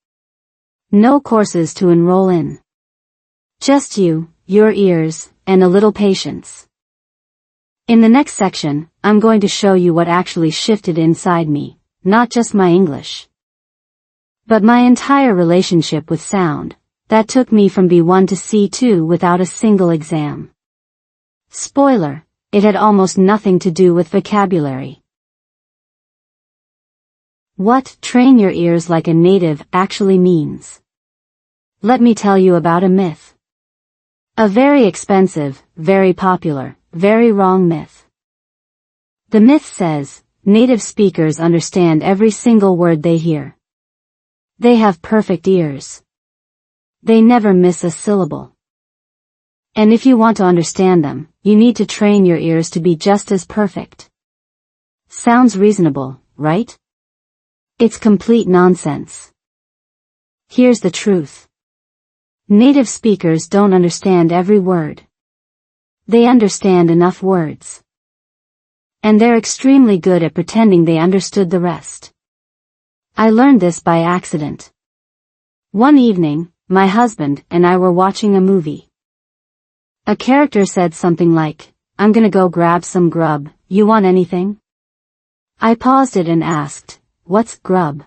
No courses to enroll in. Just you, your ears, and a little patience. In the next section, I'm going to show you what actually shifted inside me, not just my English, but my entire relationship with sound, that took me from B1 to C2 without a single exam. Spoiler, It had almost nothing to do with vocabulary. What train your ears like a native actually means. Let me tell you about a myth. A very expensive, very popular, very wrong myth. The myth says, native speakers understand every single word they hear. They have perfect ears. They never miss a syllable. And if you want to understand them, you need to train your ears to be just as perfect. Sounds reasonable, right? It's complete nonsense. Here's the truth. Native speakers don't understand every word. They understand enough words. And they're extremely good at pretending they understood the rest. I learned this by accident. One evening, my husband and I were watching a movie. A character said something like, "I'm gonna go grab some grub, you want anything?" I paused it and asked, "What's grub?"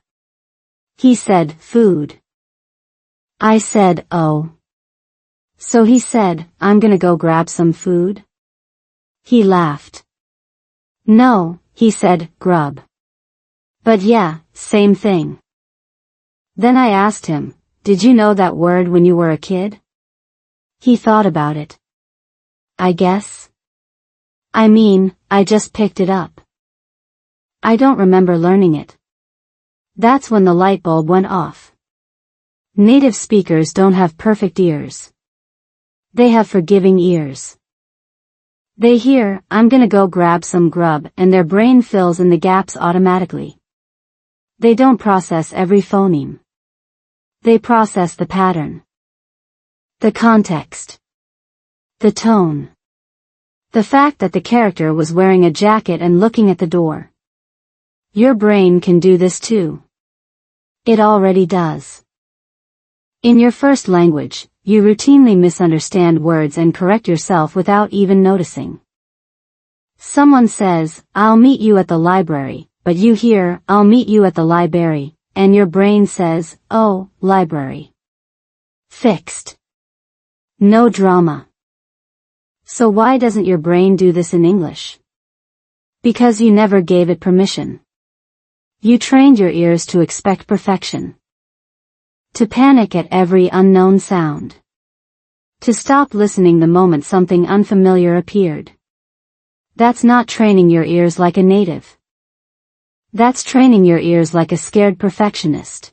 He said, "Food." I said, "Oh. So he said, I'm gonna go grab some food?" He laughed. "No," he said, "grub." But yeah, same thing. Then I asked him, "Did you know that word when you were a kid?" He thought about it. "I guess. I mean, I just picked it up. I don't remember learning it." That's when the light bulb went off. Native speakers don't have perfect ears. They have forgiving ears. They hear, "I'm gonna go grab some grub," and their brain fills in the gaps automatically. They don't process every phoneme. They process the pattern. The context. The tone. The fact that the character was wearing a jacket and looking at the door. Your brain can do this too. It already does. In your first language, you routinely misunderstand words and correct yourself without even noticing. Someone says, "I'll meet you at the library," but you hear, "I'll meet you at the library," and your brain says, "Oh, library." Fixed. No drama. So why doesn't your brain do this in English? Because you never gave it permission. You trained your ears to expect perfection. To panic at every unknown sound. To stop listening the moment something unfamiliar appeared. That's not training your ears like a native. That's training your ears like a scared perfectionist.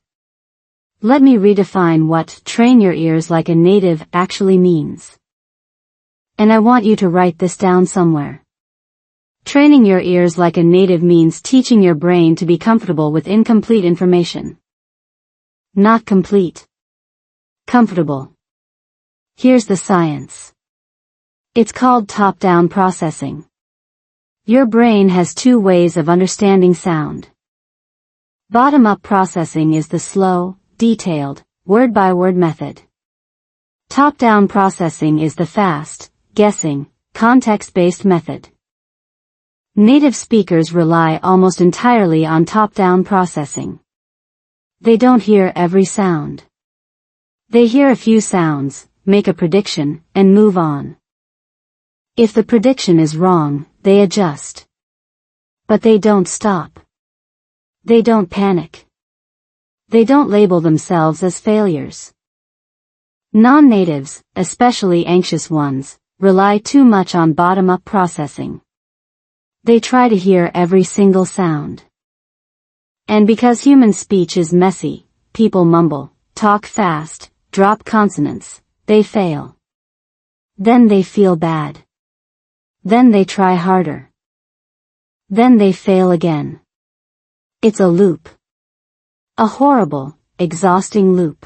Let me redefine what train your ears like a native actually means. And I want you to write this down somewhere. Training your ears like a native means teaching your brain to be comfortable with incomplete information. Not complete. Comfortable. Here's the science. It's called top-down processing. Your brain has two ways of understanding sound. Bottom-up processing is the slow, detailed, word-by-word method. Top-down processing is the fast, guessing, context-based method. Native speakers rely almost entirely on top-down processing. They don't hear every sound. They hear a few sounds, make a prediction, and move on. If the prediction is wrong, they adjust. But they don't stop. They don't panic. They don't label themselves as failures. Non-natives, especially anxious ones, rely too much on bottom-up processing. They try to hear every single sound. And because human speech is messy, people mumble, talk fast, drop consonants, they fail. Then they feel bad. Then they try harder. Then they fail again. It's a loop. A horrible, exhausting loop.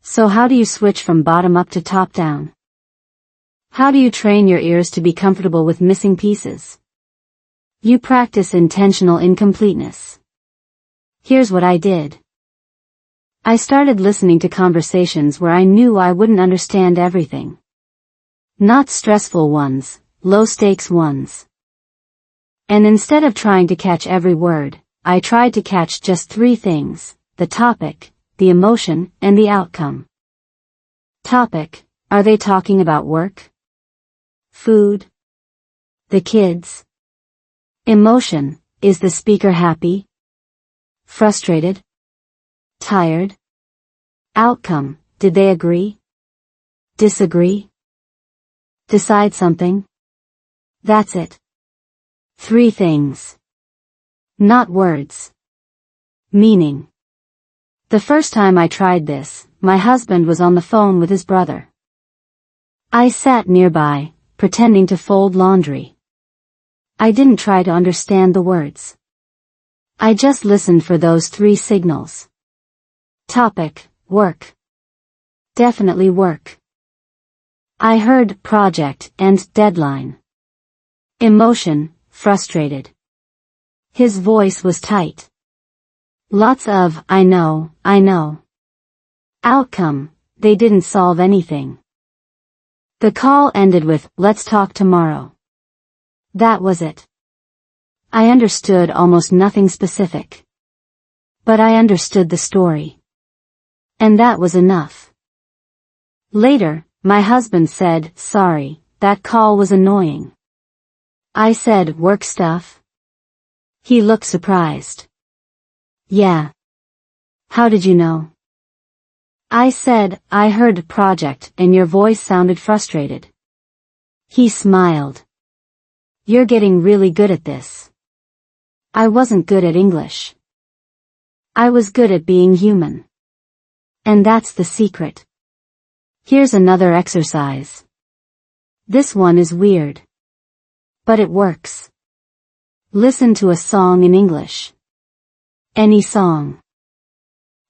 So how do you switch from bottom up to top down? How do you train your ears to be comfortable with missing pieces? You practice intentional incompleteness. Here's what I did. I started listening to conversations where I knew I wouldn't understand everything. Not stressful ones, low-stakes ones. And instead of trying to catch every word, I tried to catch just three things: the topic, the emotion, and the outcome. Topic: are they talking about work? Food? The kids. Emotion, is the speaker happy? Frustrated? Tired? Outcome, did they agree? Disagree? Decide something? That's it. 3 things. Not words. Meaning. The first time I tried this, my husband was on the phone with his brother. I sat nearby, pretending to fold laundry. I didn't try to understand the words. I just listened for those 3 signals. Topic, work. Definitely work. I heard project and deadline. Emotion, frustrated. His voice was tight. Lots of, I know. Outcome, they didn't solve anything. The call ended with, let's talk tomorrow. That was it. I understood almost nothing specific. But I understood the story. And that was enough. Later, my husband said, sorry, that call was annoying. I said, work stuff? He looked surprised. Yeah. How did you know? I said, I heard project and your voice sounded frustrated. He smiled. You're getting really good at this. I wasn't good at English. I was good at being human. And that's the secret. Here's another exercise. This one is weird. But it works. Listen to a song in English. Any song.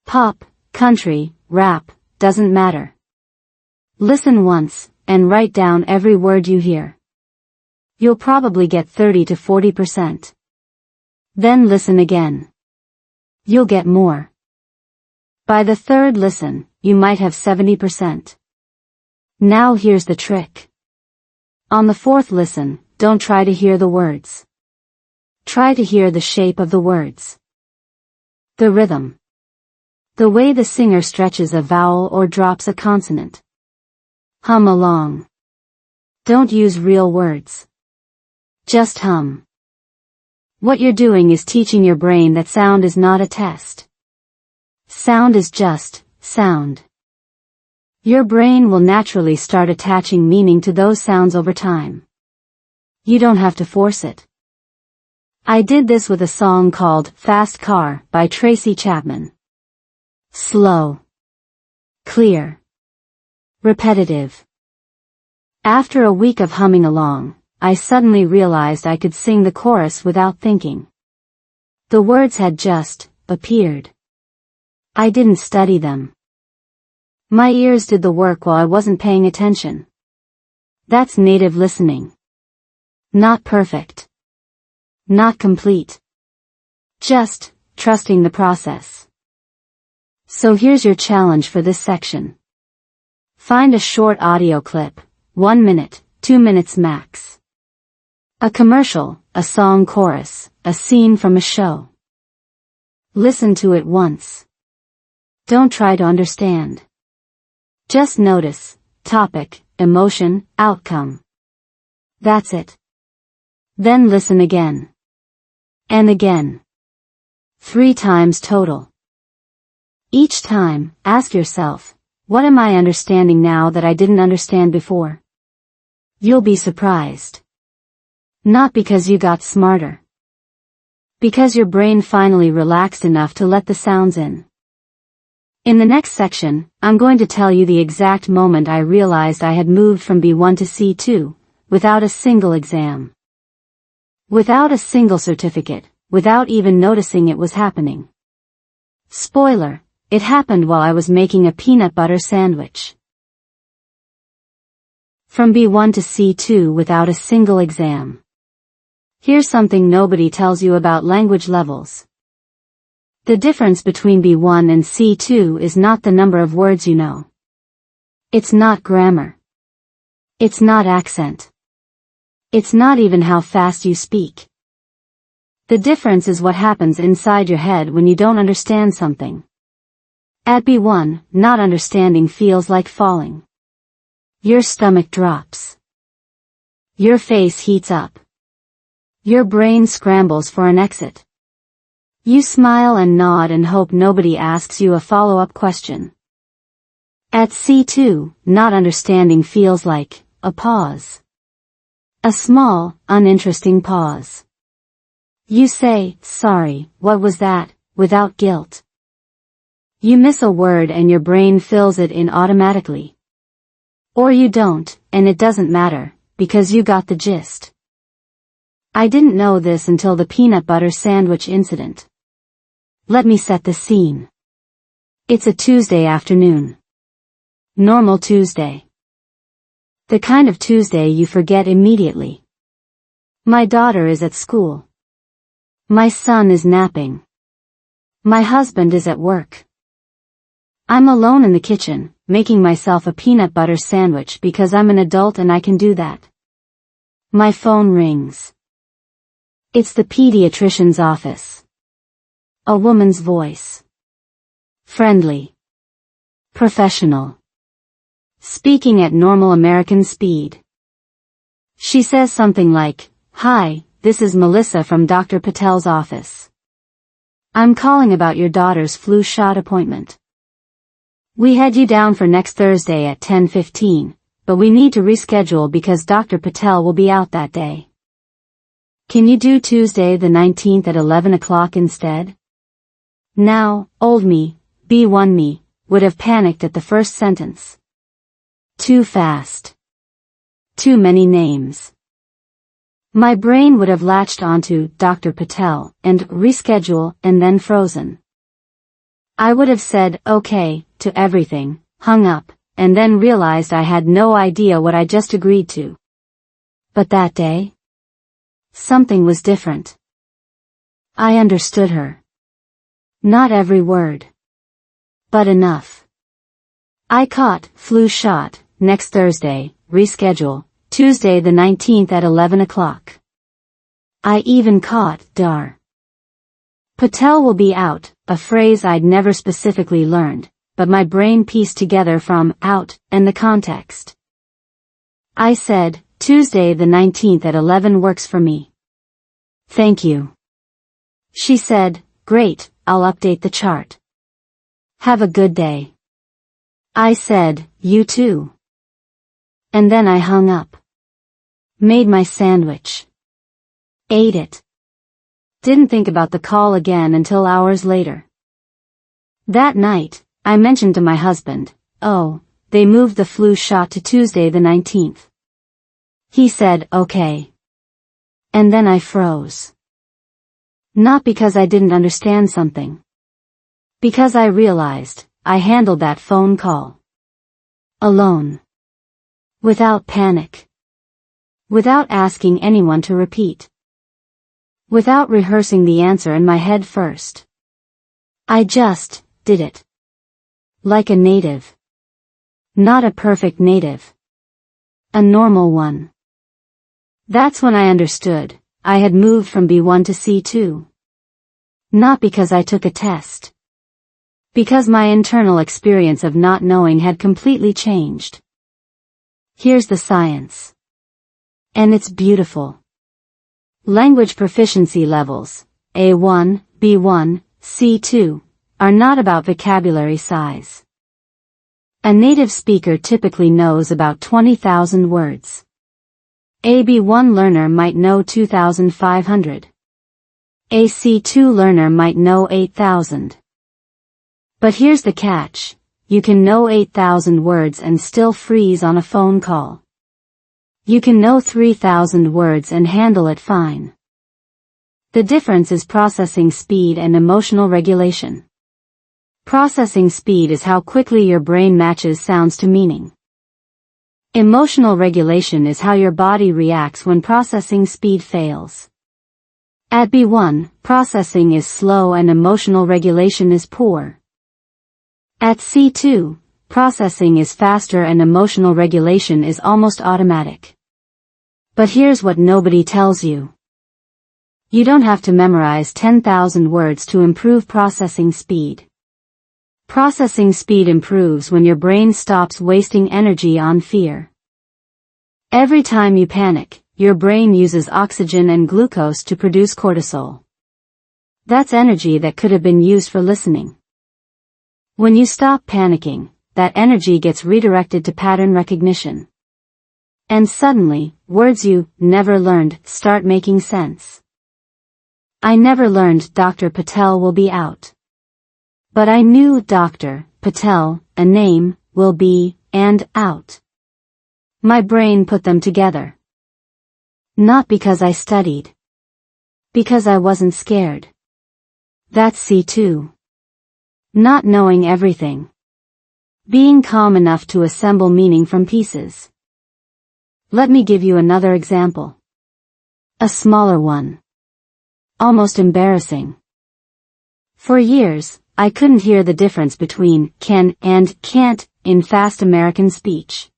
Pop, country, rap, doesn't matter. Listen once, and write down every word you hear. You'll probably get 30 to 40%. Then listen again. You'll get more. By the 3rd listen, you might have 70%. Now here's the trick. On the 4th listen, don't try to hear the words. Try to hear the shape of the words. The rhythm. The way the singer stretches a vowel or drops a consonant. Hum along. Don't use real words. Just hum. What you're doing is teaching your brain that sound is not a test. Sound is just sound. Your brain will naturally start attaching meaning to those sounds over time. You don't have to force it. I did this with a song called Fast Car by Tracy Chapman. Slow. Clear. Repetitive. After a week of humming along, I suddenly realized I could sing the chorus without thinking. The words had just appeared. I didn't study them. My ears did the work while I wasn't paying attention. That's native listening. Not perfect. Not complete. Just trusting the process. So here's your challenge for this section. Find a short audio clip, 1 minute, 2 minutes max. A commercial, a song chorus, a scene from a show. Listen to it once. Don't try to understand. Just notice, topic, emotion, outcome. That's it. Then listen again. And again. 3 times total. Each time, ask yourself, what am I understanding now that I didn't understand before? You'll be surprised. Not because you got smarter. Because your brain finally relaxed enough to let the sounds in. In the next section, I'm going to tell you the exact moment I realized I had moved from B1 to C2, without a single exam. Without a single certificate, without even noticing it was happening. Spoiler, it happened while I was making a peanut butter sandwich. From B1 to C2 without a single exam. Here's something nobody tells you about language levels. The difference between B1 and C2 is not the number of words you know. It's not grammar. It's not accent. It's not even how fast you speak. The difference is what happens inside your head when you don't understand something. At B1, not understanding feels like falling. Your stomach drops. Your face heats up. Your brain scrambles for an exit. You smile and nod and hope nobody asks you a follow-up question. At C2, not understanding feels like a pause. A small, uninteresting pause. You say, "Sorry, what was that?" without guilt. You miss a word and your brain fills it in automatically. Or you don't, and it doesn't matter, because you got the gist. I didn't know this until the peanut butter sandwich incident. Let me set the scene. It's a Tuesday afternoon. Normal Tuesday. The kind of Tuesday you forget immediately. My daughter is at school. My son is napping. My husband is at work. I'm alone in the kitchen, making myself a peanut butter sandwich because I'm an adult and I can do that. My phone rings. It's the pediatrician's office. A woman's voice. Friendly. Professional. Speaking at normal American speed. She says something like, "Hi, this is Melissa from Dr. Patel's office. I'm calling about your daughter's flu shot appointment. We had you down for next Thursday at 10:15, but we need to reschedule because Dr. Patel will be out that day. Can you do Tuesday the 19th at 11 o'clock instead?" Now, old me, B1 me, would have panicked at the first sentence. Too fast. Too many names. My brain would have latched onto Dr. Patel and reschedule and then frozen. I would have said okay to everything, hung up, and then realized I had no idea what I just agreed to. But that day? Something was different. I understood her. Not every word. But enough. I caught flu shot, next Thursday, reschedule, Tuesday the 19th at 11 o'clock. I even caught Dar. Patel will be out, a phrase I'd never specifically learned, but my brain pieced together from out and the context. I said, Tuesday the 19th at 11 works for me. Thank you. She said, great, I'll update the chart. Have a good day. I said, you too. And then I hung up. Made my sandwich. Ate it. Didn't think about the call again until hours later. That night, I mentioned to my husband, oh, they moved the flu shot to Tuesday the 19th. He said, okay. And then I froze. Not because I didn't understand something. Because I realized, I handled that phone call. Alone. Without panic. Without asking anyone to repeat. Without rehearsing the answer in my head first. I just did it. Like a native. Not a perfect native. A normal one. That's when I understood, I had moved from B1 to C2. Not because I took a test. Because my internal experience of not knowing had completely changed. Here's the science. And it's beautiful. Language proficiency levels, A1, B1, C2, are not about vocabulary size. A native speaker typically knows about 20,000 words. A B1 learner might know 2,500. A C2 learner might know 8,000. But here's the catch, you can know 8,000 words and still freeze on a phone call. You can know 3,000 words and handle it fine. The difference is processing speed and emotional regulation. Processing speed is how quickly your brain matches sounds to meaning. Emotional regulation is how your body reacts when processing speed fails. At B1, processing is slow and emotional regulation is poor. At C2, processing is faster and emotional regulation is almost automatic. But here's what nobody tells you. You don't have to memorize 10,000 words to improve processing speed. Processing speed improves when your brain stops wasting energy on fear. Every time you panic, your brain uses oxygen and glucose to produce cortisol. That's energy that could have been used for listening. When you stop panicking, that energy gets redirected to pattern recognition. And suddenly, words you never learned start making sense. I never learned Dr. Patel will be out. But I knew Dr. Patel, a name, will be, and out. My brain put them together. Not because I studied. Because I wasn't scared. That's C2. Not knowing everything. Being calm enough to assemble meaning from pieces. Let me give you another example. A smaller one. Almost embarrassing. For years, I couldn't hear the difference between can and can't in fast American speech.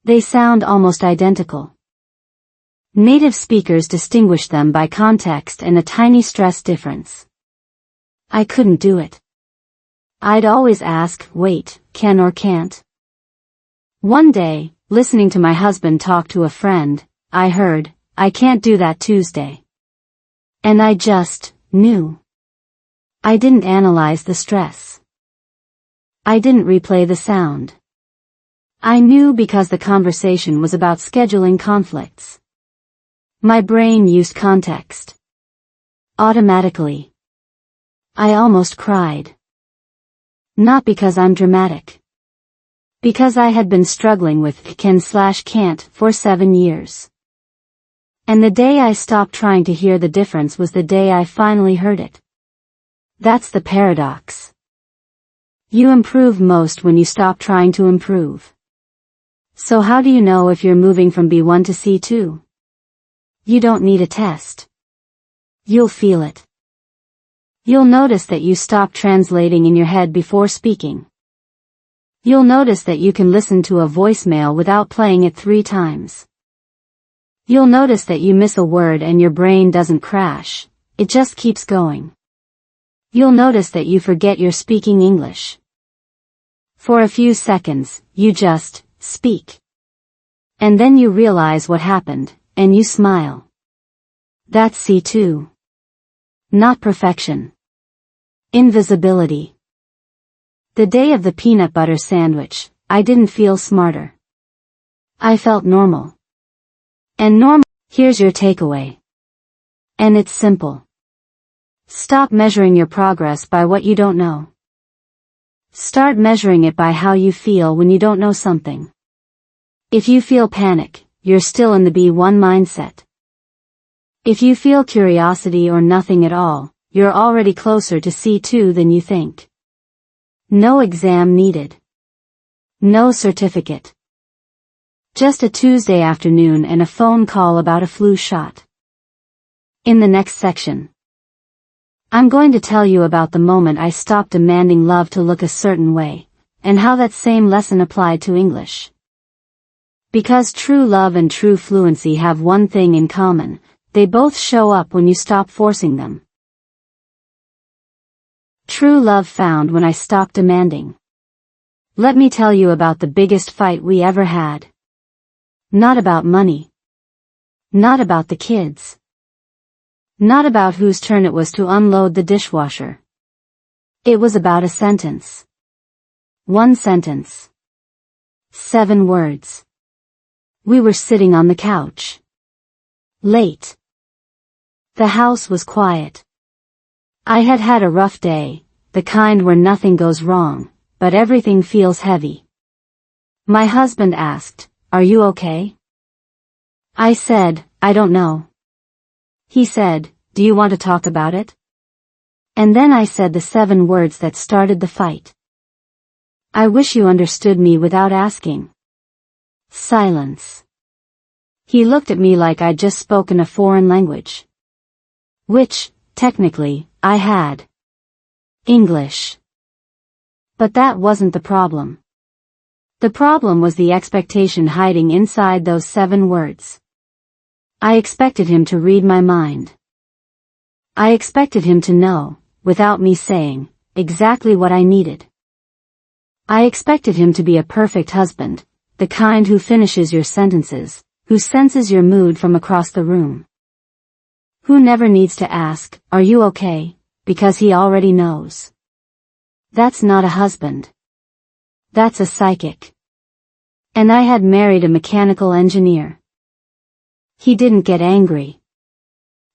They sound almost identical. Native speakers distinguish them by context and a tiny stress difference. I couldn't do it. I'd always ask, wait, can or can't? One day, listening to my husband talk to a friend, I heard, I can't do that Tuesday. And I just knew. I didn't analyze the stress. I didn't replay the sound. I knew because the conversation was about scheduling conflicts. My brain used context. Automatically. I almost cried. Not because I'm dramatic. Because I had been struggling with can/can't for 7 years. And the day I stopped trying to hear the difference was the day I finally heard it. That's the paradox. You improve most when you stop trying to improve. So how do you know if you're moving from B1 to C2? You don't need a test. You'll feel it. You'll notice that you stop translating in your head before speaking. You'll notice that you can listen to a voicemail without playing it 3 times. You'll notice that you miss a word and your brain doesn't crash, it just keeps going. You'll notice that you forget you're speaking English. For a few seconds, you just speak. And then you realize what happened, and you smile. That's C2. Not perfection. Invisibility. The day of the peanut butter sandwich, I didn't feel smarter. I felt normal. And normal, here's your takeaway. And it's simple. Stop measuring your progress by what you don't know. Start measuring it by how you feel when you don't know something. If you feel panic, you're still in the B1 mindset. If you feel curiosity or nothing at all, you're already closer to C2 than you think. No exam needed. No certificate. Just a Tuesday afternoon and a phone call about a flu shot. In the next section, I'm going to tell you about the moment I stopped demanding love to look a certain way, and how that same lesson applied to English. Because true love and true fluency have one thing in common, they both show up when you stop forcing them. True love found when I stopped demanding. Let me tell you about the biggest fight we ever had. Not about money. Not about the kids. Not about whose turn it was to unload the dishwasher. It was about a sentence. One sentence. 7 words. We were sitting on the couch. Late. The house was quiet. I had had a rough day, the kind where nothing goes wrong, but everything feels heavy. My husband asked, "Are you okay?" I said, "I don't know." He said, "Do you want to talk about it?" And then I said the 7 words that started the fight. I wish you understood me without asking. Silence. He looked at me like I'd just spoken a foreign language. Which, technically, I had. English. But that wasn't the problem. The problem was the expectation hiding inside those 7 words. I expected him to read my mind. I expected him to know, without me saying, exactly what I needed. I expected him to be a perfect husband, the kind who finishes your sentences, Who senses your mood from across the room. Who never needs to ask, "Are you okay?" because he already knows. That's not a husband. That's a psychic. And I had married a mechanical engineer. He didn't get angry.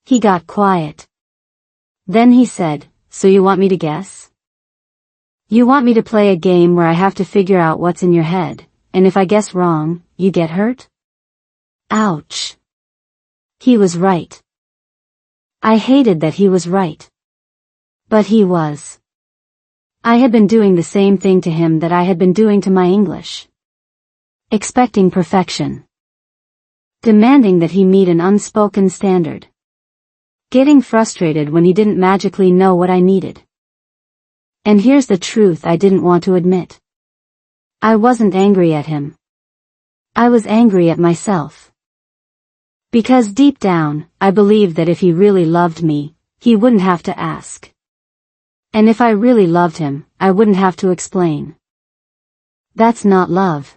He got quiet. Then he said, "So you want me to guess? You want me to play a game where I have to figure out what's in your head, and if I guess wrong, you get hurt?" Ouch. He was right. I hated that he was right. But he was. I had been doing the same thing to him that I had been doing to my English. Expecting perfection. Demanding that he meet an unspoken standard. Getting frustrated when he didn't magically know what I needed. And here's the truth I didn't want to admit. I wasn't angry at him. I was angry at myself. Because deep down, I believed that if he really loved me, he wouldn't have to ask. And if I really loved him, I wouldn't have to explain. That's not love.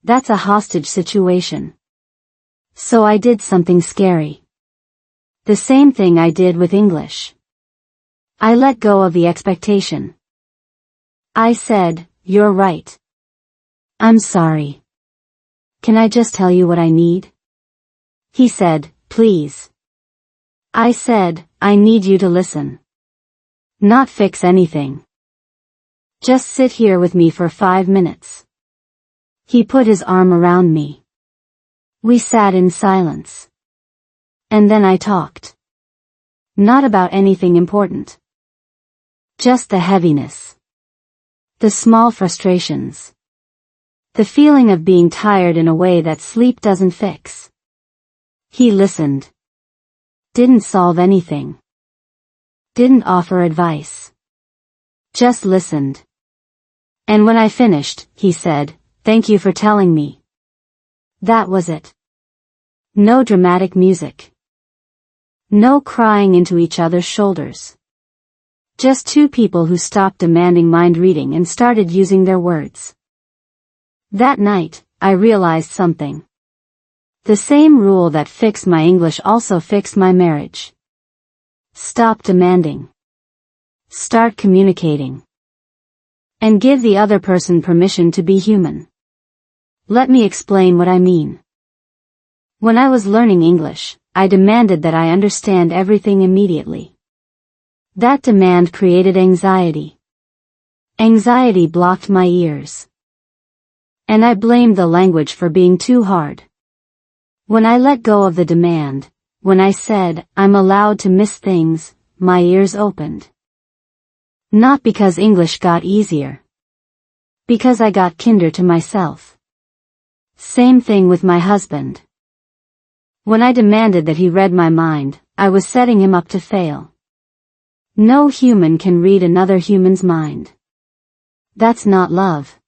That's a hostage situation. So I did something scary. The same thing I did with English. I let go of the expectation. I said, "You're right. I'm sorry. Can I just tell you what I need?" He said, "Please." I said, "I need you to listen. Not fix anything. Just sit here with me for 5 minutes." He put his arm around me. We sat in silence. And then I talked. Not about anything important. Just the heaviness. The small frustrations. The feeling of being tired in a way that sleep doesn't fix. He listened. Didn't solve anything. Didn't offer advice. Just listened. And when I finished, he said, "Thank you for telling me." That was it. No dramatic music. No crying into each other's shoulders. Just two people who stopped demanding mind reading and started using their words. That night, I realized something. The same rule that fixed my English also fixed my marriage. Stop demanding. Start communicating. And give the other person permission to be human. Let me explain what I mean. When I was learning English, I demanded that I understand everything immediately. That demand created anxiety. Anxiety blocked my ears. And I blamed the language for being too hard. When I let go of the demand, when I said, "I'm allowed to miss things," my ears opened. Not because English got easier. Because I got kinder to myself. Same thing with my husband. When I demanded that he read my mind, I was setting him up to fail. No human can read another human's mind. That's not love.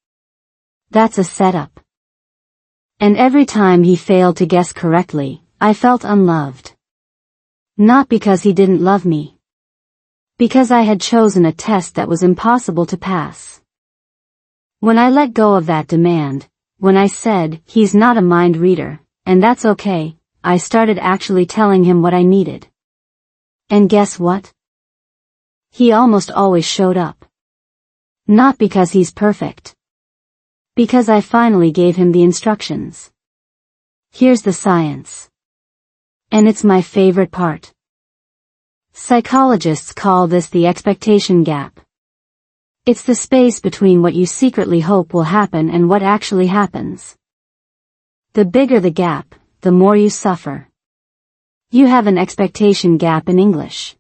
That's a setup. And every time he failed to guess correctly, I felt unloved. Not because he didn't love me. Because I had chosen a test that was impossible to pass. When I let go of that demand, when I said, "He's not a mind reader, and that's okay," I started actually telling him what I needed. And guess what? He almost always showed up. Not because he's perfect. Because I finally gave him the instructions. Here's the science. And it's my favorite part. Psychologists call this the expectation gap. It's the space between what you secretly hope will happen and what actually happens. The bigger the gap, the more you suffer. You have an expectation gap in English.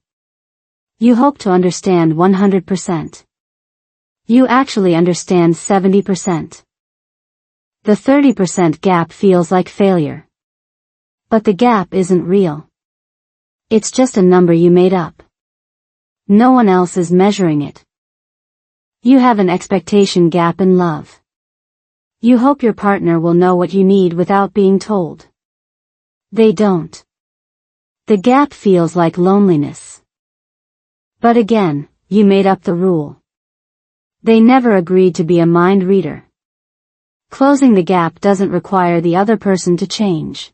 You hope to understand 100%. You actually understand 70%. The 30% gap feels like failure. But the gap isn't real. It's just a number you made up. No one else is measuring it. You have an expectation gap in love. You hope your partner will know what you need without being told. They don't. The gap feels like loneliness. But again, you made up the rule. They never agreed to be a mind reader. Closing the gap doesn't require the other person to change.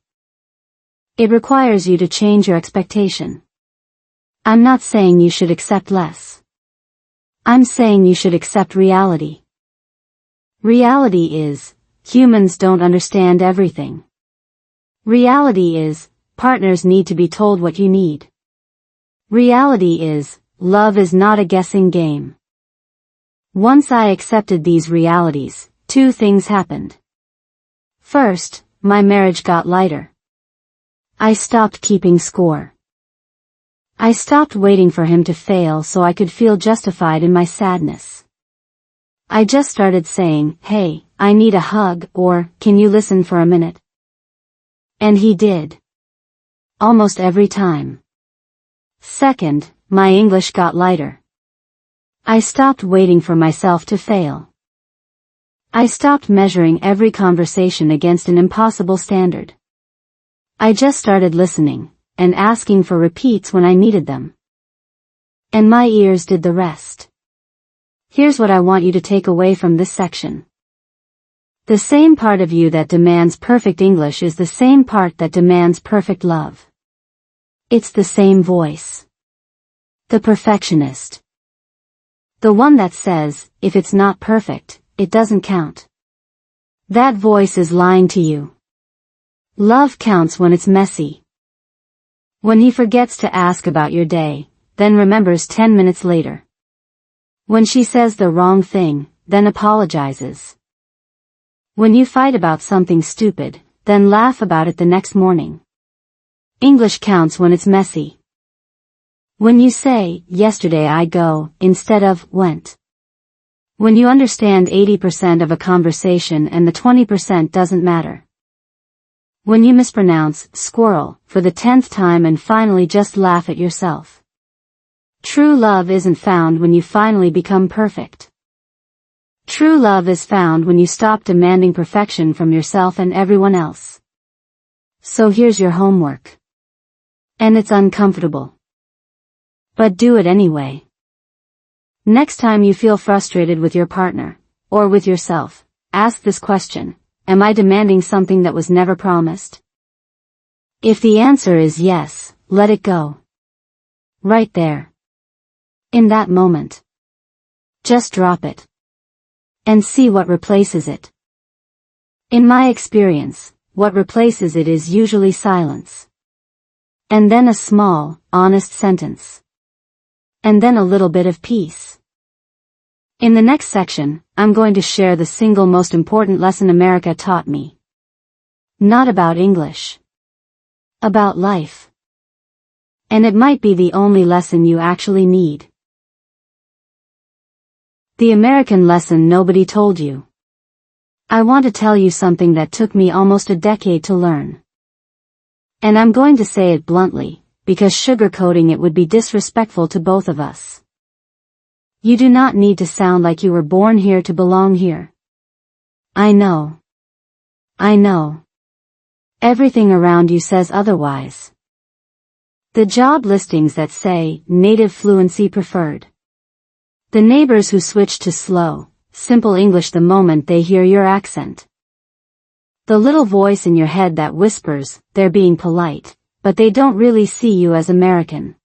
It requires you to change your expectation. I'm not saying you should accept less. I'm saying you should accept reality. Reality is, humans don't understand everything. Reality is, partners need to be told what you need. Reality is, love is not a guessing game. Once I accepted these realities, two things happened. First, my marriage got lighter. I stopped keeping score. I stopped waiting for him to fail so I could feel justified in my sadness. I just started saying, "Hey, I need a hug," or, "Can you listen for a minute?" And he did. Almost every time. Second, my English got lighter. I stopped waiting for myself to fail. I stopped measuring every conversation against an impossible standard. I just started listening, and asking for repeats when I needed them. And my ears did the rest. Here's what I want you to take away from this section. The same part of you that demands perfect English is the same part that demands perfect love. It's the same voice. The perfectionist. The one that says, if it's not perfect, it doesn't count. That voice is lying to you. Love counts when it's messy. When he forgets to ask about your day, then remembers 10 minutes later. When she says the wrong thing, then apologizes. When you fight about something stupid, then laugh about it the next morning. English counts when it's messy. When you say, "Yesterday I go," instead of "went." When you understand 80% of a conversation and the 20% doesn't matter. When you mispronounce "squirrel" for the 10th time and finally just laugh at yourself. True love isn't found when you finally become perfect. True love is found when you stop demanding perfection from yourself and everyone else. So here's your homework. And it's uncomfortable. But do it anyway. Next time you feel frustrated with your partner, or with yourself, ask this question: am I demanding something that was never promised? If the answer is yes, let it go. Right there. In that moment. Just drop it. And see what replaces it. In my experience, what replaces it is usually silence. And then a small, honest sentence. And then a little bit of peace. In the next section, I'm going to share the single most important lesson America taught me. Not about English. About life. And it might be the only lesson you actually need. The American lesson nobody told you. I want to tell you something that took me almost a decade to learn. And I'm going to say it bluntly, because sugarcoating it would be disrespectful to both of us. You do not need to sound like you were born here to belong here. I know. I know. Everything around you says otherwise. The job listings that say, native fluency preferred. The neighbors who switch to slow, simple English the moment they hear your accent. The little voice in your head that whispers, they're being polite, but they don't really see you as American.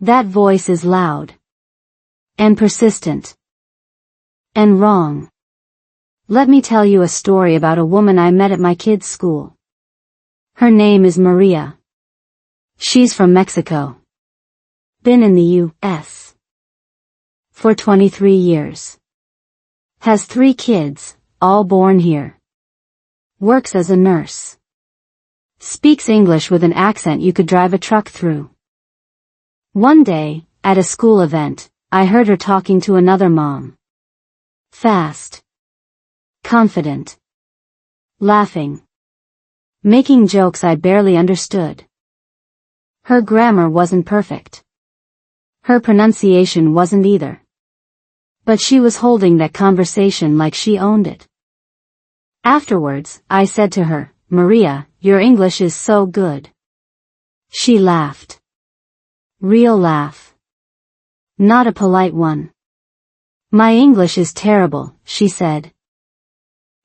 That voice is loud. And persistent. And wrong. Let me tell you a story about a woman I met at my kids' school. Her name is Maria. She's from Mexico. Been in the U.S. for 23 years. Has 3 kids, all born here. Works as a nurse. Speaks English with an accent you could drive a truck through. One day, at a school event, I heard her talking to another mom. Fast. Confident. Laughing. Making jokes I barely understood. Her grammar wasn't perfect. Her pronunciation wasn't either. But she was holding that conversation like she owned it. Afterwards, I said to her, "Maria, your English is so good." She laughed. Real laugh. Not a polite one. "My English is terrible," she said.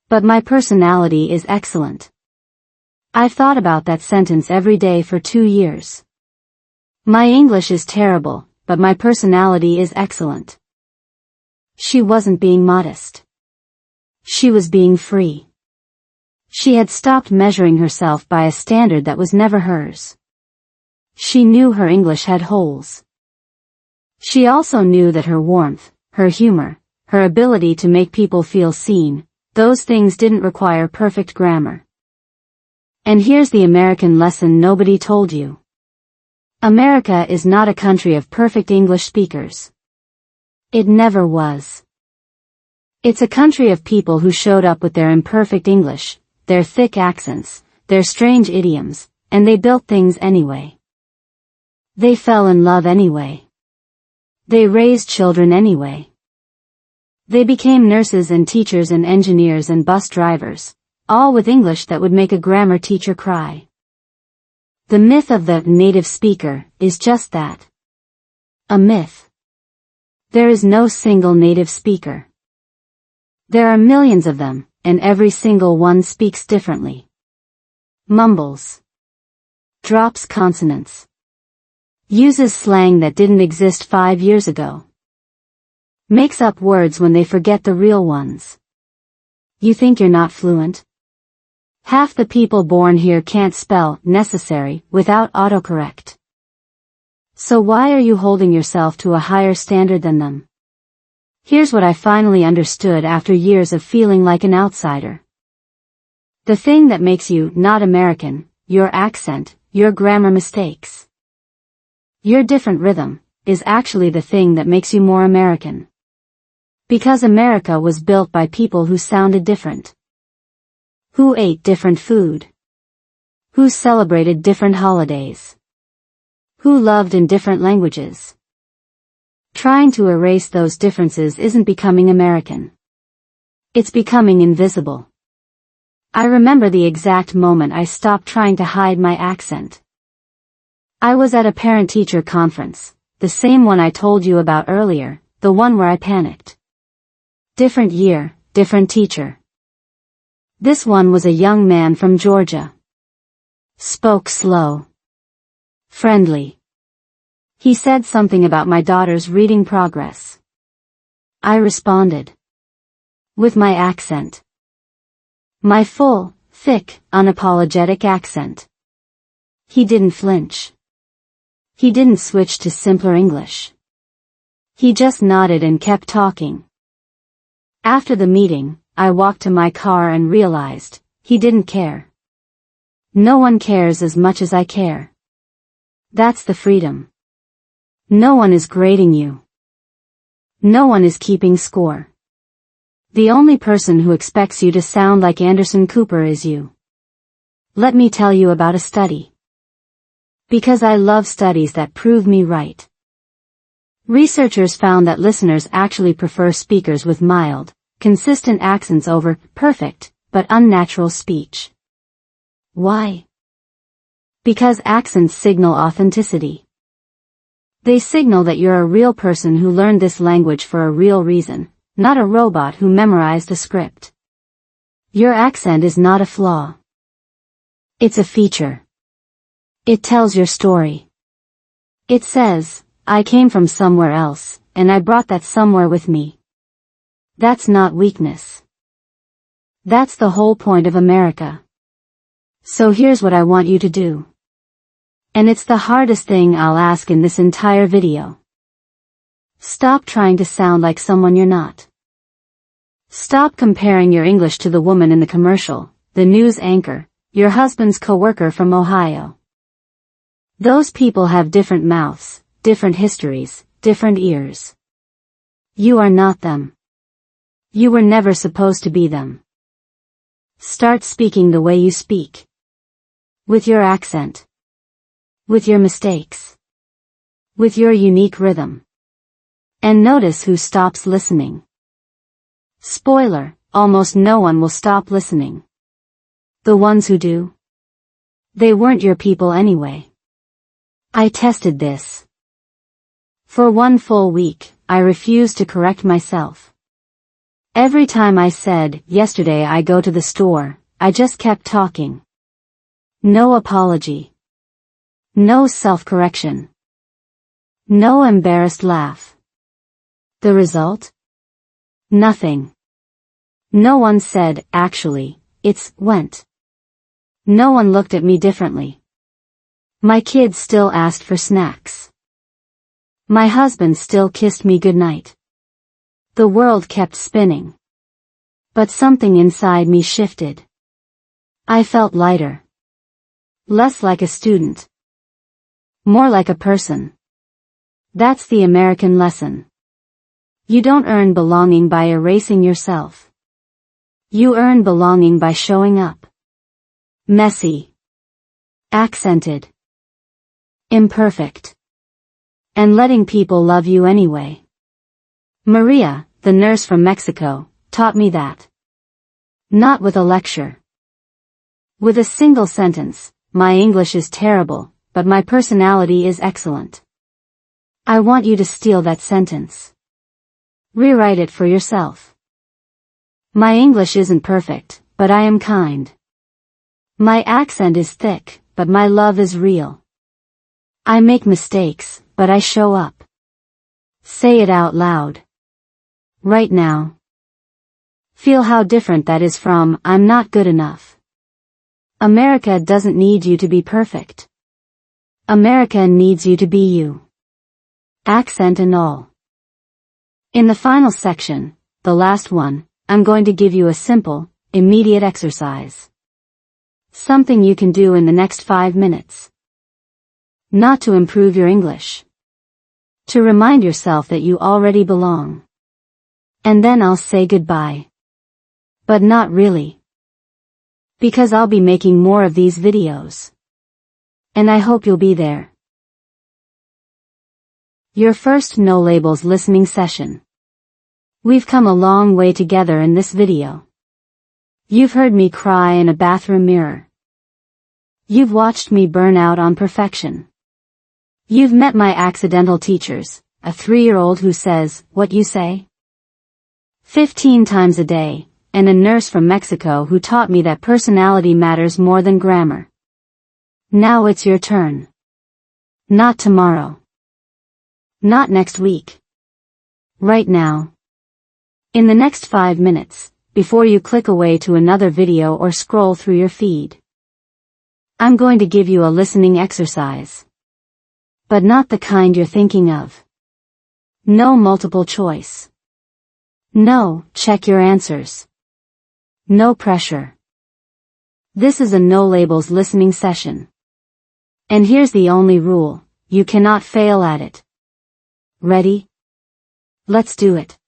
But my personality is excellent. I've thought about that sentence every day for 2 years. My English is terrible, but my personality is excellent. She wasn't being modest. She was being free. She had stopped measuring herself by a standard that was never hers. She knew her English had holes. She also knew that her warmth, her humor, her ability to make people feel seen, those things didn't require perfect grammar. And here's the American lesson nobody told you. America is not a country of perfect English speakers. It never was. It's a country of people who showed up with their imperfect English, their thick accents, their strange idioms, and they built things anyway. They fell in love anyway. They raised children anyway. They became nurses and teachers and engineers and bus drivers, all with English that would make a grammar teacher cry. The myth of the native speaker is just that. A myth. There is no single native speaker. There are millions of them, and every single one speaks differently. Mumbles. Drops consonants. Uses slang that didn't exist 5 years ago. Makes up words when they forget the real ones. You think you're not fluent? Half the people born here can't spell necessary without autocorrect. So why are you holding yourself to a higher standard than them? Here's what I finally understood after years of feeling like an outsider. The thing that makes you not American, your accent, your grammar mistakes. Your different rhythm, is actually the thing that makes you more American. Because America was built by people who sounded different. Who ate different food. Who celebrated different holidays. Who loved in different languages. Trying to erase those differences isn't becoming American. It's becoming invisible. I remember the exact moment I stopped trying to hide my accent. I was at a parent-teacher conference, the same one I told you about earlier, the one where I panicked. Different year, different teacher. This one was a young man from Georgia. Spoke slow. Friendly. He said something about my daughter's reading progress. I responded. With my accent. My full, thick, unapologetic accent. He didn't flinch. He didn't switch to simpler English. He just nodded and kept talking. After the meeting, I walked to my car and realized, he didn't care. No one cares as much as I care. That's the freedom. No one is grading you. No one is keeping score. The only person who expects you to sound like Anderson Cooper is you. Let me tell you about a study. Because I love studies that prove me right. Researchers found that listeners actually prefer speakers with mild, consistent accents over perfect, but unnatural speech. Why? Because accents signal authenticity. They signal that you're a real person who learned this language for a real reason, not a robot who memorized a script. Your accent is not a flaw. It's a feature. It tells your story. It says, I came from somewhere else, and I brought that somewhere with me. That's not weakness. That's the whole point of America. So here's what I want you to do. And it's the hardest thing I'll ask in this entire video. Stop trying to sound like someone you're not. Stop comparing your English to the woman in the commercial, the news anchor, your husband's coworker from Ohio. Those people have different mouths, different histories, different ears. You are not them. You were never supposed to be them. Start speaking the way you speak. With your accent. With your mistakes. With your unique rhythm. And notice who stops listening. Spoiler, almost no one will stop listening. The ones who do. They weren't your people anyway. I tested this. For 1 full week, I refused to correct myself. Every time I said, yesterday I go to the store, I just kept talking. No apology. No self-correction. No embarrassed laugh. The result? Nothing. No one said, actually, it's went. No one looked at me differently. My kids still asked for snacks. My husband still kissed me goodnight. The world kept spinning. But something inside me shifted. I felt lighter. Less like a student. More like a person. That's the American lesson. You don't earn belonging by erasing yourself. You earn belonging by showing up. Messy. Accented. Imperfect. And letting people love you anyway. Maria, the nurse from Mexico, taught me that. Not with a lecture. With a single sentence, my English is terrible, but my personality is excellent. I want you to steal that sentence. Rewrite it for yourself. My English isn't perfect, but I am kind. My accent is thick, but my love is real. I make mistakes, but I show up. Say it out loud. Right now. Feel how different that is from, I'm not good enough. America doesn't need you to be perfect. America needs you to be you. Accent and all. In the final section, the last one, I'm going to give you a simple, immediate exercise. Something you can do in the next 5 minutes. Not to improve your English. To remind yourself that you already belong. And then I'll say goodbye. But not really. Because I'll be making more of these videos. And I hope you'll be there. Your first No Labels listening session. We've come a long way together in this video. You've heard me cry in a bathroom mirror. You've watched me burn out on perfection. You've met my accidental teachers, a 3-year-old who says, "What you say?" 15 times a day, and a nurse from Mexico who taught me that personality matters more than grammar. Now it's your turn. Not tomorrow. Not next week. Right now. In the next 5 minutes, before you click away to another video or scroll through your feed. I'm going to give you a listening exercise. But not the kind you're thinking of. No multiple choice. No, check your answers. No pressure. This is a No Labels listening session. And here's the only rule, you cannot fail at it. Ready? Let's do it.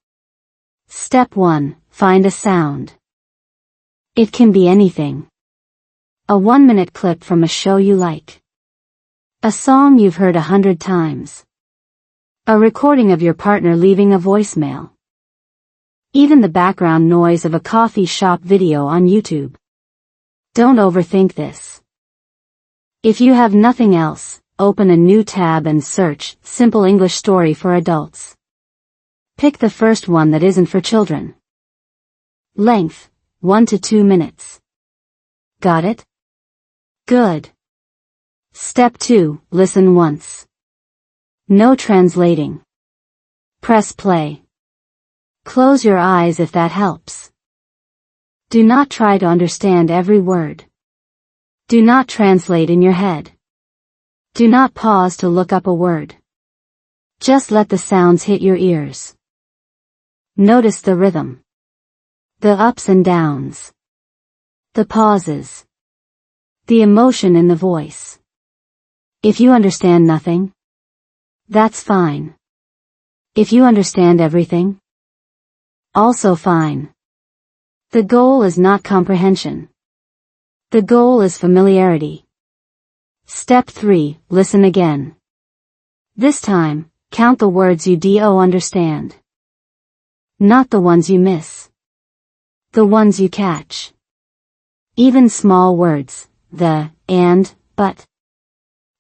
Step 1, find a sound. It can be anything. A 1-minute clip from a show you like. A song you've heard 100 times. A recording of your partner leaving a voicemail. Even the background noise of a coffee shop video on YouTube. Don't overthink this. If you have nothing else, open a new tab and search Simple English Story for Adults. Pick the first one that isn't for children. Length, 1 to 2 minutes. Got it? Good. Step 2, listen once. No translating. Press play. Close your eyes if that helps. Do not try to understand every word. Do not translate in your head. Do not pause to look up a word. Just let the sounds hit your ears. Notice the rhythm. The ups and downs. The pauses. The emotion in the voice. If you understand nothing, that's fine. If you understand everything, also fine. The goal is not comprehension. The goal is familiarity. Step 3, listen again. This time, count the words you do understand. Not the ones you miss. The ones you catch. Even small words, the, and, but.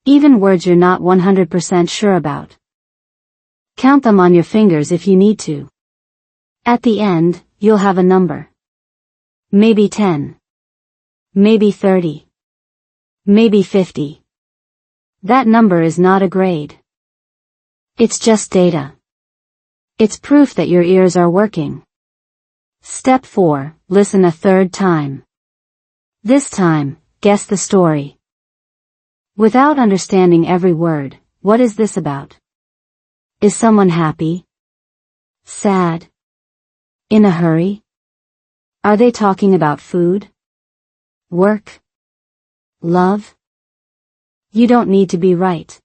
Even words you're not 100% sure about. Count them on your fingers if you need to. At the end, you'll have a number. Maybe 10. Maybe 30. Maybe 50. That number is not a grade. It's just data. It's proof that your ears are working. Step 4. Listen a third time. This time, guess the story. Without understanding every word, what is this about? Is someone happy? Sad? In a hurry? Are they talking about food? Work? Love? You don't need to be right.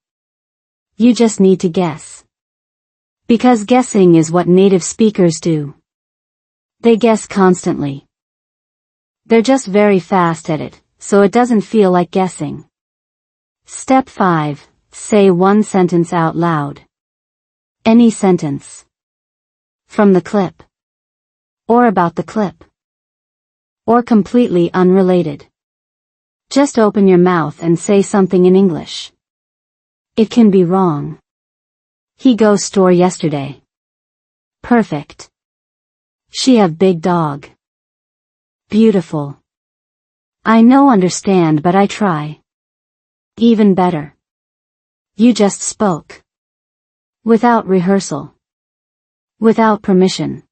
You just need to guess. Because guessing is what native speakers do. They guess constantly. They're just very fast at it, so it doesn't feel like guessing. Step 5. Say one sentence out loud. Any sentence. From the clip. Or about the clip. Or completely unrelated. Just open your mouth and say something in English. It can be wrong. He go store yesterday. Perfect. She have big dog. Beautiful. I no understand but I try. Even better. You just spoke. Without rehearsal. Without permission.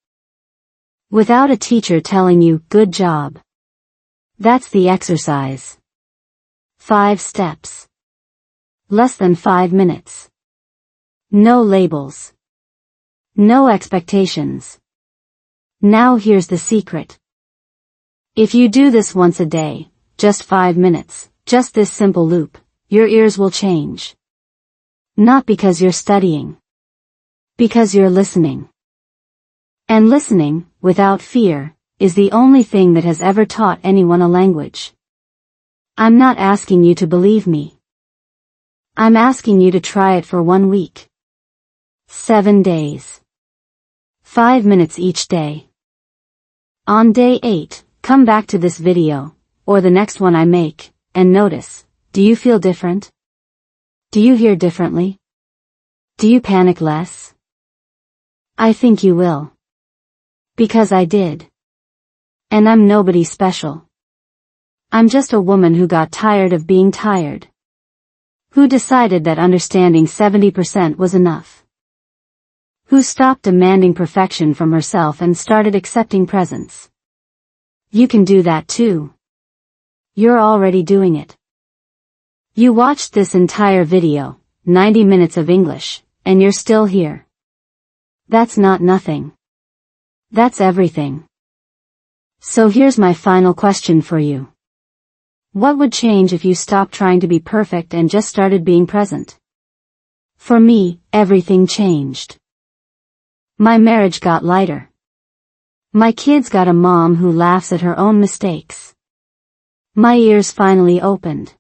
Without a teacher telling you, good job. That's the exercise. 5 steps. Less than 5 minutes. No labels. No expectations. Now here's the secret. If you do this once a day, just 5 minutes, just this simple loop, your ears will change. Not because you're studying. Because you're listening. And listening, without fear, is the only thing that has ever taught anyone a language. I'm not asking you to believe me. I'm asking you to try it for 1 week. 7 days. 5 minutes each day. On day 8, come back to this video, or the next one I make, and notice, do you feel different? Do you hear differently? Do you panic less? I think you will. Because I did. And I'm nobody special. I'm just a woman who got tired of being tired. Who decided that understanding 70% was enough. Who stopped demanding perfection from herself and started accepting presence. You can do that too. You're already doing it. You watched this entire video, 90 minutes of English, and you're still here. That's not nothing. That's everything. So here's my final question for you. What would change if you stopped trying to be perfect and just started being present? For me, everything changed. My marriage got lighter. My kids got a mom who laughs at her own mistakes. My ears finally opened.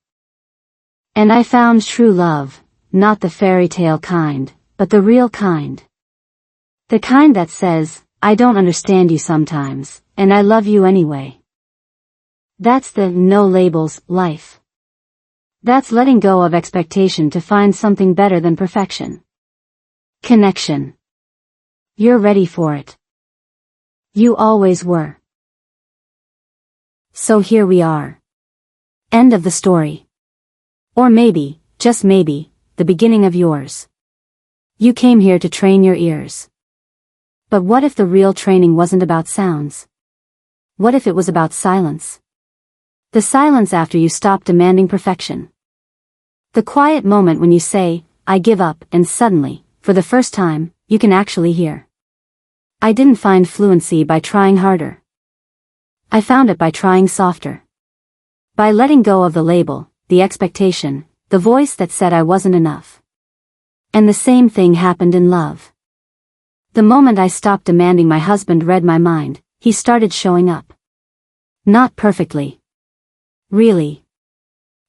And I found true love, not the fairy tale kind, but the real kind. The kind that says, I don't understand you sometimes, and I love you anyway. That's the no labels life. That's letting go of expectation to find something better than perfection. Connection. You're ready for it. You always were. So here we are. End of the story. Or maybe, just maybe, the beginning of yours. You came here to train your ears. But what if the real training wasn't about sounds? What if it was about silence? The silence after you stop demanding perfection. The quiet moment when you say, I give up, and suddenly, for the first time, you can actually hear. I didn't find fluency by trying harder. I found it by trying softer. By letting go of the label, the expectation, the voice that said I wasn't enough. And the same thing happened in love. The moment I stopped demanding my husband read my mind, he started showing up. Not perfectly. Really.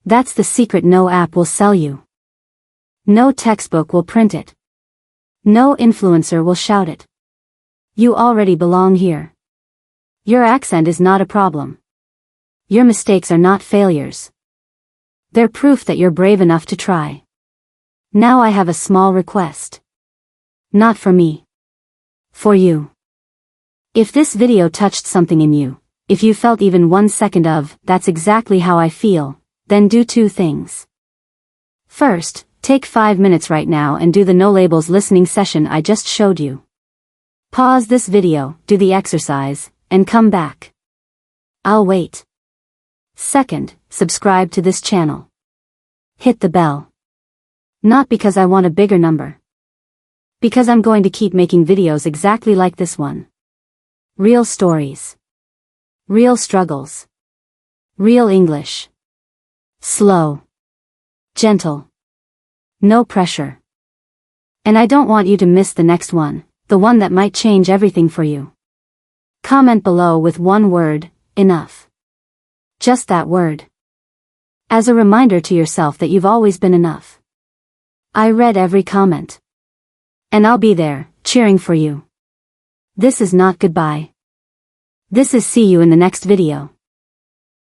That's the secret no app will sell you. No textbook will print it. No influencer will shout it. You already belong here. Your accent is not a problem. Your mistakes are not failures. They're proof that you're brave enough to try. Now I have a small request. Not for me. For you. If this video touched something in you, if you felt even 1 second of, "That's exactly how I feel," then do 2 things. First, take 5 minutes right now and do the no labels listening session I just showed you. Pause this video, do the exercise, and come back. I'll wait. Second, subscribe to this channel. Hit the bell. Not because I want a bigger number. Because I'm going to keep making videos exactly like this one. Real stories. Real struggles. Real English. Slow. Gentle. No pressure. And I don't want you to miss the next one, the one that might change everything for you. Comment below with one word, enough. Just that word. As a reminder to yourself that you've always been enough. I read every comment. And I'll be there, cheering for you. This is not goodbye. This is see you in the next video.